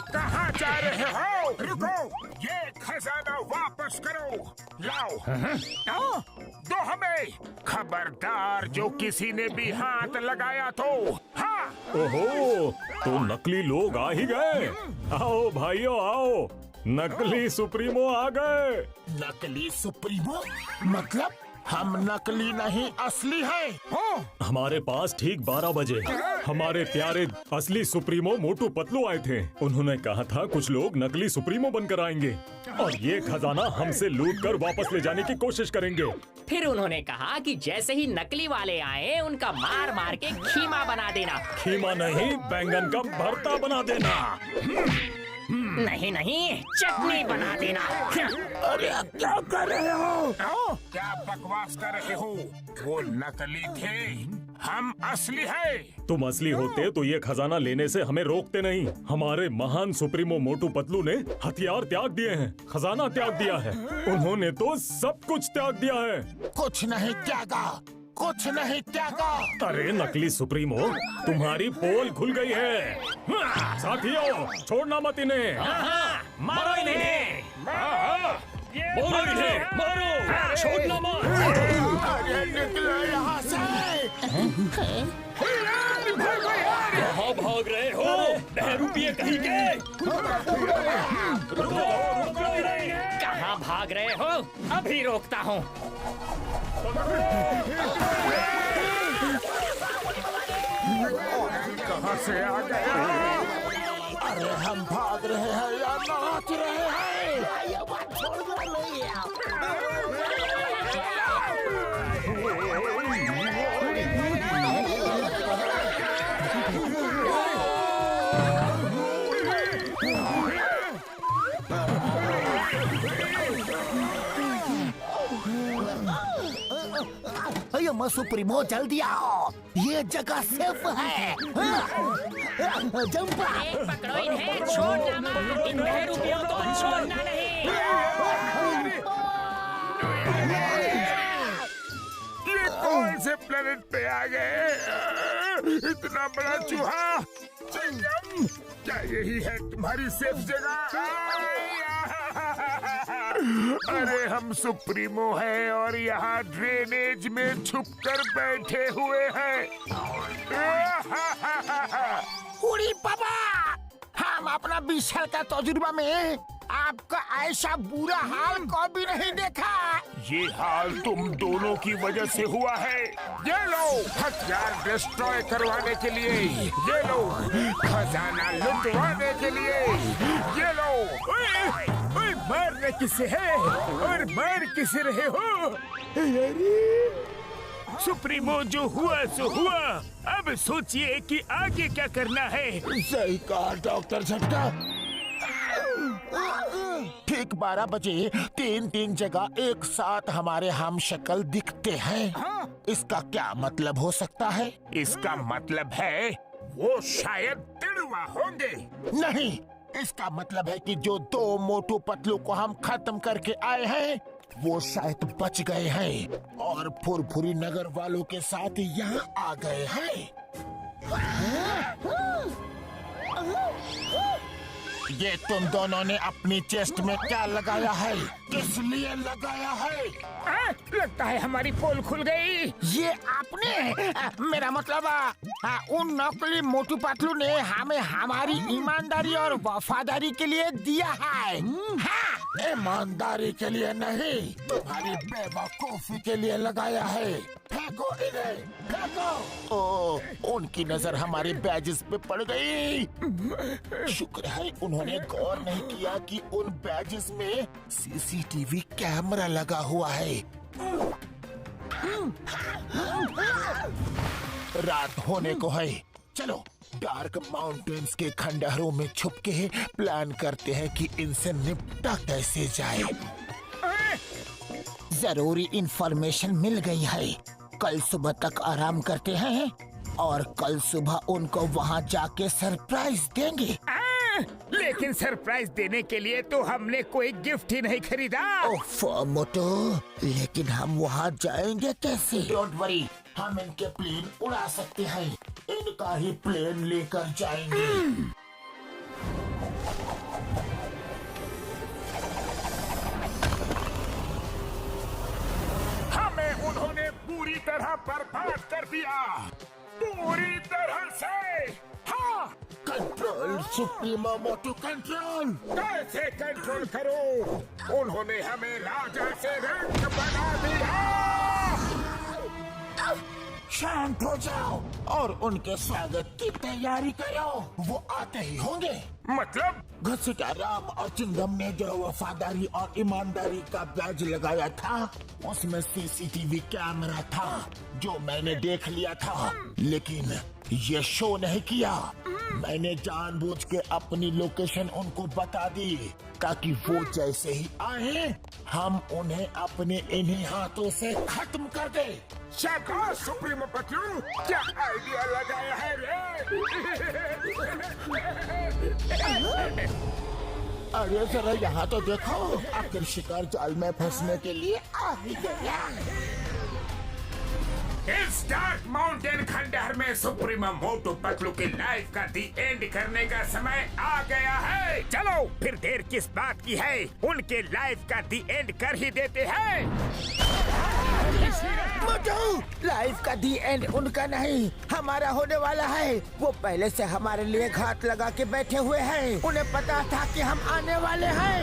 कहाँ जा रहे हो? रुको, ये खजाना वापस करो। लाओ, दो हमें। खबरदार, जो किसी ने भी हाथ लगाया तो। हाँ। ओहो, तो नकली लोग आ ही गए। आओ भाइयों आओ, नकली सुप्रीमो आ गए। नकली सुप्रीमो मतलब हम नकली नहीं असली हैं। हमारे पास ठीक 12 बजे हमारे प्यारे असली सुप्रीमो मोटू पतलू आए थे। उन्होंने कहा था कुछ लोग नकली सुप्रीमो बनकर आएंगे और ये खजाना हमसे लूट कर वापस ले जाने की कोशिश करेंगे। फिर उन्होंने कहा कि जैसे ही नकली वाले आए उनका मार मार के खीमा बना देना। खीमा नहीं, बैंगन का भरता बना देना। नहीं नहीं, चटनी बना देना। अरे क्या कर रहे हो? क्या बकवास कर रहे हो? वो नकली थे, हम असली हैं। तुम असली होते तो ये खजाना लेने से हमें रोकते नहीं। हमारे महान सुप्रीमो मोटू पतलू ने हथियार त्याग दिए हैं, खजाना त्याग दिया है। उन्होंने तो सब कुछ त्याग दिया है। कुछ नहीं त्यागा, कुछ नहीं त्यागा। अरे नकली सुप्रीमो, तुम्हारी पोल खुल गई है। साथियों, छोड़ना मत इन्हें। मारो इन्हें। मारो इन्हें, मारो, छोड़ना मत। अरे निकलो यहाँ से। भागो यार। कहाँ भाग रहे हो? बहरूपिये कहीं के? कहाँ भाग रहे हो? अभी रोकता हूँ। कहाँ से आ गया? अरे हम भाग रहे हैं या नाच रहे हैं? ये बात छोड़ना नहीं है। अयो सुप्रीमो जल्दी आओ, ये जगह सेफ है। जंप पकड़ो इन्हें, छोड़ना मत। इन बहरूपियों को छोड़ना नहीं। ये कौन से प्लेनेट पे आ गए? इतना बड़ा चूहा! चिंगम, क्या यही है तुम्हारी सेफ जगह? अरे हम सुप्रीमो हैं और यहाँ ड्रेनेज में छुपकर बैठे हुए हैं। उड़ी बाबा, हम अपना 20 साल का तजुर्बा में आपका ऐसा बुरा हाल कभी नहीं देखा। ये हाल तुम दोनों की वजह से हुआ है। ये लो हथियार डिस्ट्रॉय करवाने के लिए, ये लो खजाना लुटवाने के लिए, ये लो। ओए, ओए, मारने किसे है और मार किसे रहे हो? अरे सुप्रीमो, जो हुआ सो हुआ। अब सोचिए कि आगे क्या करना है। सही कहा डॉक्टर झटका। ठीक 12 बजे 3 जगह एक साथ हमारे हम शक्ल दिखते हैं। इसका क्या मतलब हो सकता है? इसका मतलब है वो शायद तिड़वा होंगे। नहीं, इसका मतलब है कि जो 2 मोटू पतलू को हम खत्म करके आए हैं वो शायद बच गए हैं और फुरफुरी नगर वालों के साथ यहाँ आ गए हैं। ये तुम दोनों ने अपनी चेस्ट में क्या लगाया है? किस लिए लगाया है? लगता है हमारी पोल खुल गई। ये आपने? मेरा मतलब उन नकली मोटू पतलू ने हमें हमारी ईमानदारी और वफादारी के लिए दिया है। हाँ, ईमानदारी के लिए नहीं, तुम्हारी बेवकूफी के लिए लगाया है। फेंको इन्हें, फेंको। ओ, उनकी नजर हमारे बैजेस पे पड़ गई। शुक्र है उन्होंने गौर नहीं किया कि उन बैजेस में सीसीटीवी कैमरा लगा हुआ है। रात होने को है, चलो डार्क माउंटेन्स के खंडहरों में छुप के प्लान करते हैं कि इनसे निपटा कैसे जाए। जरूरी इंफॉर्मेशन मिल गई है। कल सुबह तक आराम करते हैं और कल सुबह उनको वहाँ जाके सरप्राइज देंगे। लेकिन सरप्राइज देने के लिए तो हमने कोई गिफ्ट ही नहीं खरीदा। ओफो मोटो, लेकिन हम वहाँ जाएंगे कैसे? डोंट वरी, हम इनके प्लेन उड़ा सकते हैं। इनका ही प्लेन लेकर जाएंगे। हमें उन्होंने पूरी तरह बर्बाद कर दिया, पूरी तरह से। हाँ, कंट्रोल सुप्रीमो मोटू, कंट्रोल। कैसे कंट्रोल करो? उन्होंने हमें राजा से रंग बना दिया। शांत हो जाओ और उनके स्वागत की तैयारी करो। वो आते ही होंगे। मतलब? घसीटा राम और चिंगम ने जो वफादारी और ईमानदारी का बैज लगाया था उसमें सीसीटीवी कैमरा था जो मैंने देख लिया था, लेकिन ये शो नहीं किया। मैंने जानबूझ के अपनी लोकेशन उनको बता दी ताकि वो जैसे ही आए हम उन्हें अपने इन्हीं हाथों से खत्म कर दे। शाबाश सुप्रीमो पतलू, क्या आइडिया लगाया है रे? अरे जरा यहाँ तो देखो, आखिर शिकार जाल में फंसने के लिए आ ही गया। इस डार्क माउंटेन खंडहर में सुप्रीमो मोटू पतलू की लाइफ का दी एंड करने का समय आ गया है। चलो फिर देर किस बात की है, उनके लाइफ का दी एंड कर ही देते हैं। मोटू, लाइफ का दी एंड उनका नहीं, हमारा होने वाला है। वो पहले से हमारे लिए घात लगा के बैठे हुए हैं। उन्हें पता था कि हम आने वाले हैं।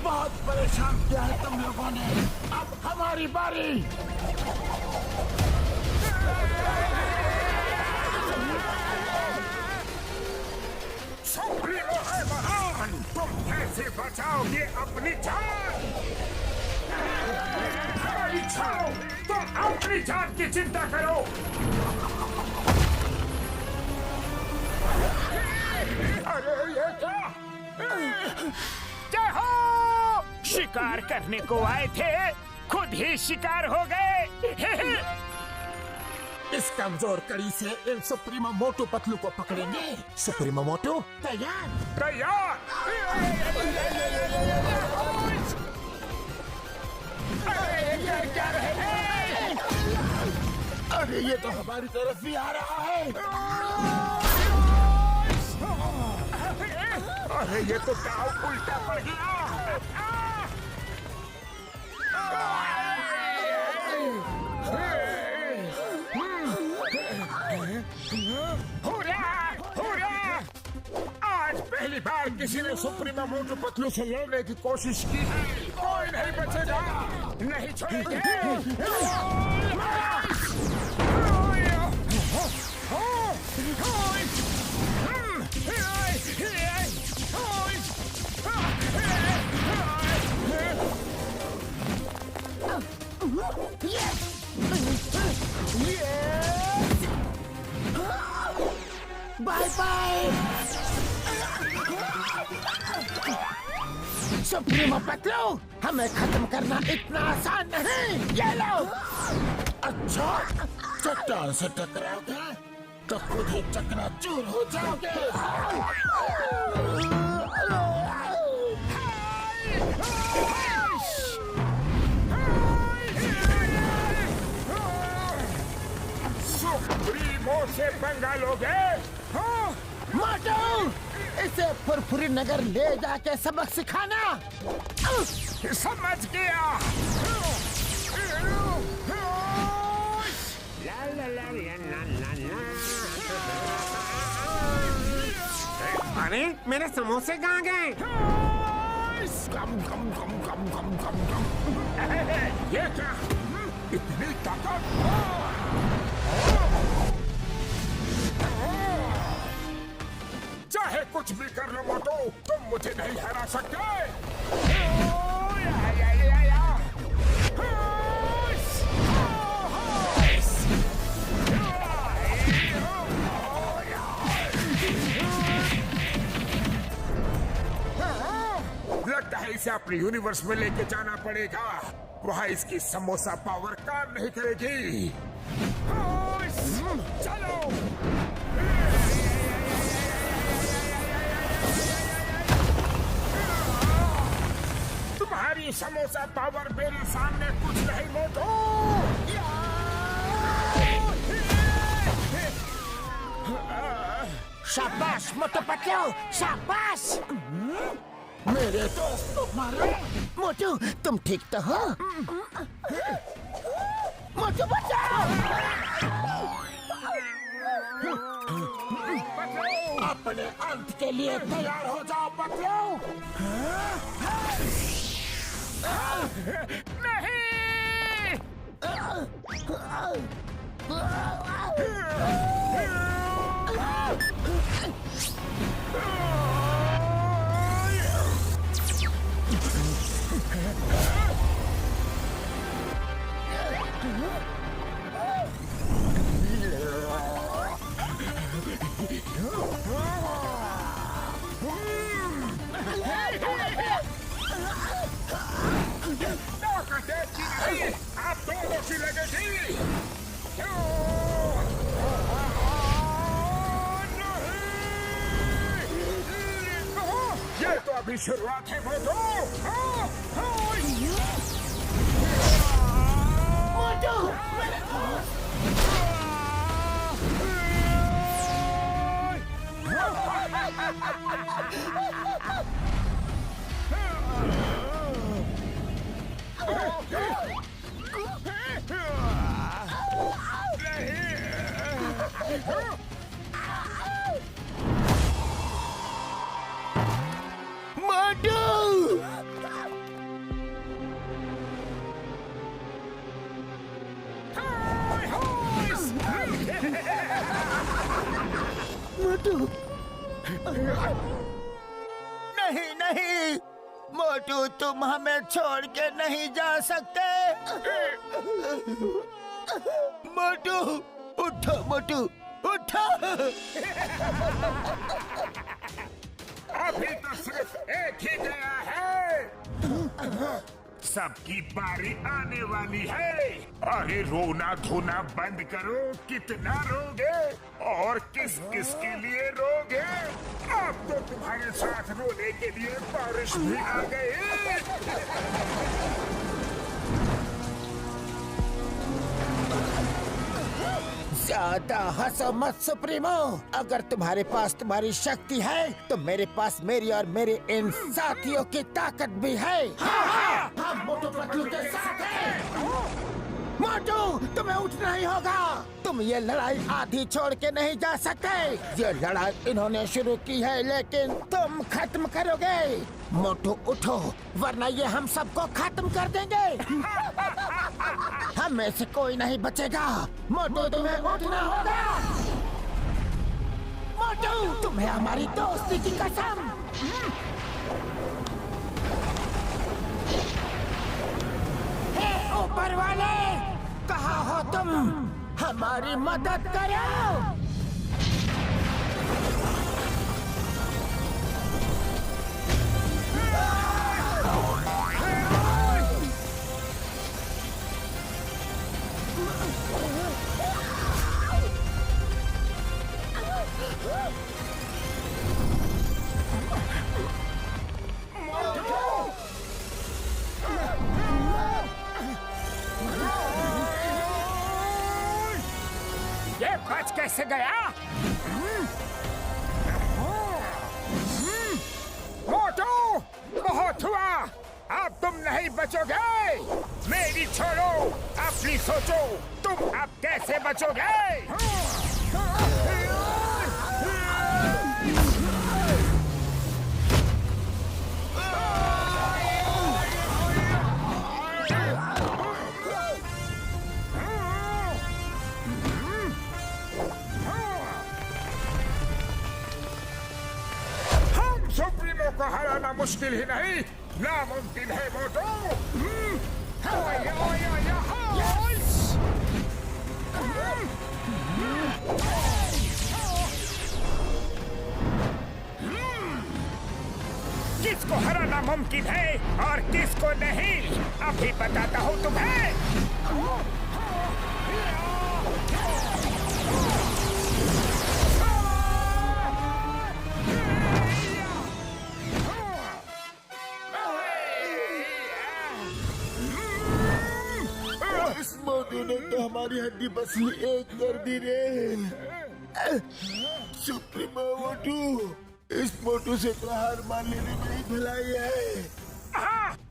बहुत परेशान किया है तुम लोगों ने, अब हमारी बारी। सुप्रीमो है महान, तुम कैसे बचाओगे अपनी जान? हमारी छाओ, तुम अपनी जान की चिंता करो। अरे ये क्या? क्या हो? शिकार करने को आए थे, खुद ही शिकार हो गए। इस कमजोर कड़ी से इन सुप्रीमो मोटू पतलू को पकड़ेंगे। सुप्रीमो मोटू तैयार। तैयार। अरे ये तो हमारी तरफ भी आ रहा है। अरे ये तो दाव उल्टा पड़ गया। हुर्रा! हुर्रा! आज पहली बार किसी ने सुप्रीमो मोटू पतलू से लड़ने की कोशिश की है। कोई नहीं बचेगा, नहीं छोड़ेंगे। बाय बाय सुप्रीमो पतलू, हमें खत्म करना इतना आसान नहीं। ये लो। अच्छा, चट्टान से टकराओगे तो खुद ही चकनाचूर हो जाओगे। सुप्रीमो से पंगा लोगे? मोटू, इसे फुरफुरी नगर ले जाके सबक सिखाना। समझ गया। अरे मेरे समोसे कहाँ गए? ये क्या? इतनी ताकत? चाहे कुछ भी कर लो मोटू, तुम मुझे नहीं हरा सकते। लगता है इसे अपने यूनिवर्स में लेके जाना पड़ेगा। वहाँ इसकी समोसा पावर काम नहीं करेगी। चलो। तुम्हारी समोसा पावर मेरे सामने कुछ नहीं मोटू। शाबाश मोटू पतलू, शाबाश। मेरे दोस्त को मारो। मोटू, तुम ठीक तो हो? मोटू बचाओ। अपने अंत के लिए तैयार हो जाओ पतलू। नहीं। आप दोनों की लगेगी। ये तो अभी शुरुआत है मोटू। मोटू, नहीं नहीं, मोटू तुम हमें छोड़ के नहीं जा सकते। मोटू उठो, मोटू उठो। अभी तो सिर्फ एक ही गया है, सबकी बारी आने वाली है। अरे रोना धोना बंद करो, कितना रोगे और किस किस के लिए रोगे? अब तो तुम्हारे साथ रोने के लिए बारिश भी आ गई। ज्यादा हंसो मत सुप्रीमो। अगर तुम्हारे पास तुम्हारी शक्ति है तो मेरे पास मेरी और मेरे इन साथियों की ताकत भी है। हम मोटू पतलू के साथ हैं। मोटू, तुम्हें उठना ही होगा। तुम ये लड़ाई आधी छोड़ के नहीं जा सकते। ये लड़ाई इन्होंने शुरू की है लेकिन तुम खत्म करोगे। मोटू उठो, वरना ये हम सबको खत्म कर देंगे। हम में से कोई नहीं बचेगा। मोटू, तुम्हें उठना होगा। मोटू, तुम्हें हमारी दोस्ती की कसम। हे ऊपर वाले, कहाँ हो तुम? हमारी मदद करो। ये बच कैसे गया? मोटू, बहुत हुआ, अब तुम नहीं बचोगे। मेरी छोड़ो, अपनी सोचो, तुम अब कैसे बचोगे? सुप्रीमो को हराना मुश्किल ही नहीं, नामुमकिन है मोटू। किसको हराना मुमकिन है और किसको नहीं, अभी बताता हूँ तुम्हें। इस मोटू ने तो हमारी हड्डी पसली एक कर दी रे। सुप्रीमो मोटू, इस मोटू से तो हार मान लेने में ही भलाई है।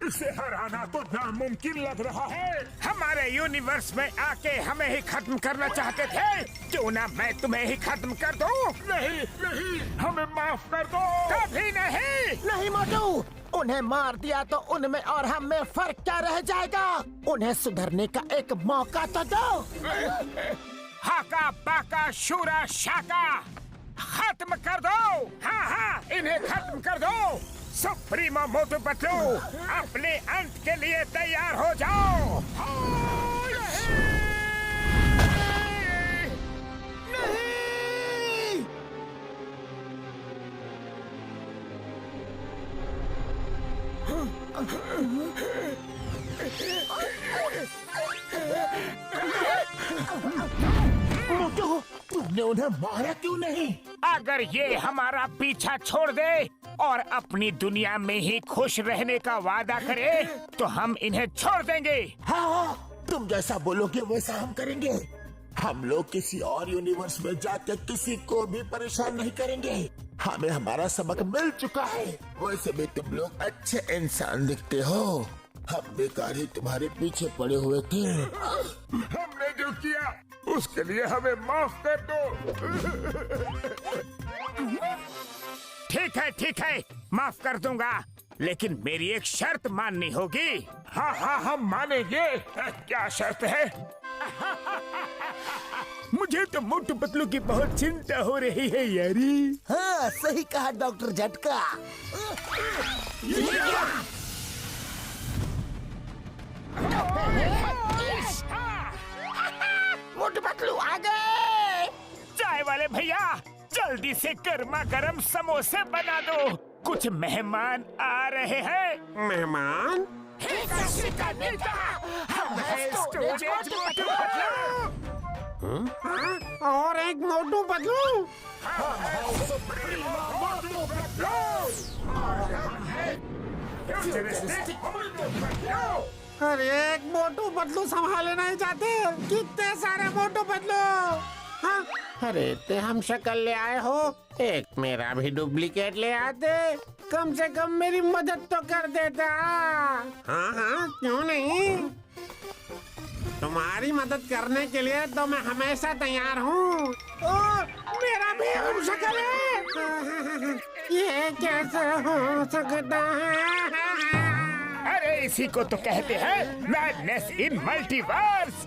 इसे हराना तो नामुमकिन लग रहा है। हमारे यूनिवर्स में आके हमें ही खत्म करना चाहते थे, क्यों ना मैं तुम्हें ही खत्म कर दूं? नहीं नहीं, हमें माफ कर दो। कभी नहीं। नहीं मोटू, उन्हें मार दिया तो उनमें और हम में फर्क क्या रह जाएगा? उन्हें सुधरने का एक मौका तो दो। हाका बाका शूरा शाका, खत्म कर दो। हाँ हाँ, इन्हें खत्म कर दो। सुप्रीमो मोटू पतलू, अपने अंत के लिए तैयार हो जाओ। नहीं। मोटू, तुमने उन्हें मारा क्यों नहीं? अगर ये हमारा पीछा छोड़ दे और अपनी दुनिया में ही खुश रहने का वादा करे तो हम इन्हें छोड़ देंगे। हाँ, तुम जैसा बोलोगे वैसा हम करेंगे। हम लोग किसी और यूनिवर्स में जाकर किसी को भी परेशान नहीं करेंगे। हमें हमारा सबक मिल चुका है। वैसे भी तुम लोग अच्छे इंसान दिखते हो। हम बेकार ही तुम्हारे पीछे पड़े हुए थे। हमने जो किया उसके लिए हमें माफ कर दो। ठीक है, माफ कर दूंगा, लेकिन मेरी एक शर्त माननी होगी। हाँ, हम मानेंगे। क्या शर्त है? मुझे तो मोटू पतलू की बहुत चिंता हो रही है यारी। हाँ, सही कहा डॉक्टर झटका। मोटू पतलू आ गए। चाय वाले भैया, जल्दी से गर्मा गर्म समोसे बना दो, कुछ मेहमान आ रहे हैं। मेहमान? और एक मोटू पतलू। अरे एक मोटू पतलू संभाले नहीं जाते, कितने सारे मोटू पतलू। हाँ? अरे ते हम शक्ल ले आए हो, एक मेरा भी डुप्लीकेट ले आते, कम से कम मेरी मदद तो कर देता। हाँ, क्यों नहीं, तुम्हारी मदद करने के लिए तो मैं हमेशा तैयार हूँ। मेरा भी हम शक्ल है, ये कैसे हो सकता है? अरे इसी को तो कहते हैं मैडनेस इन मल्टीवर्स।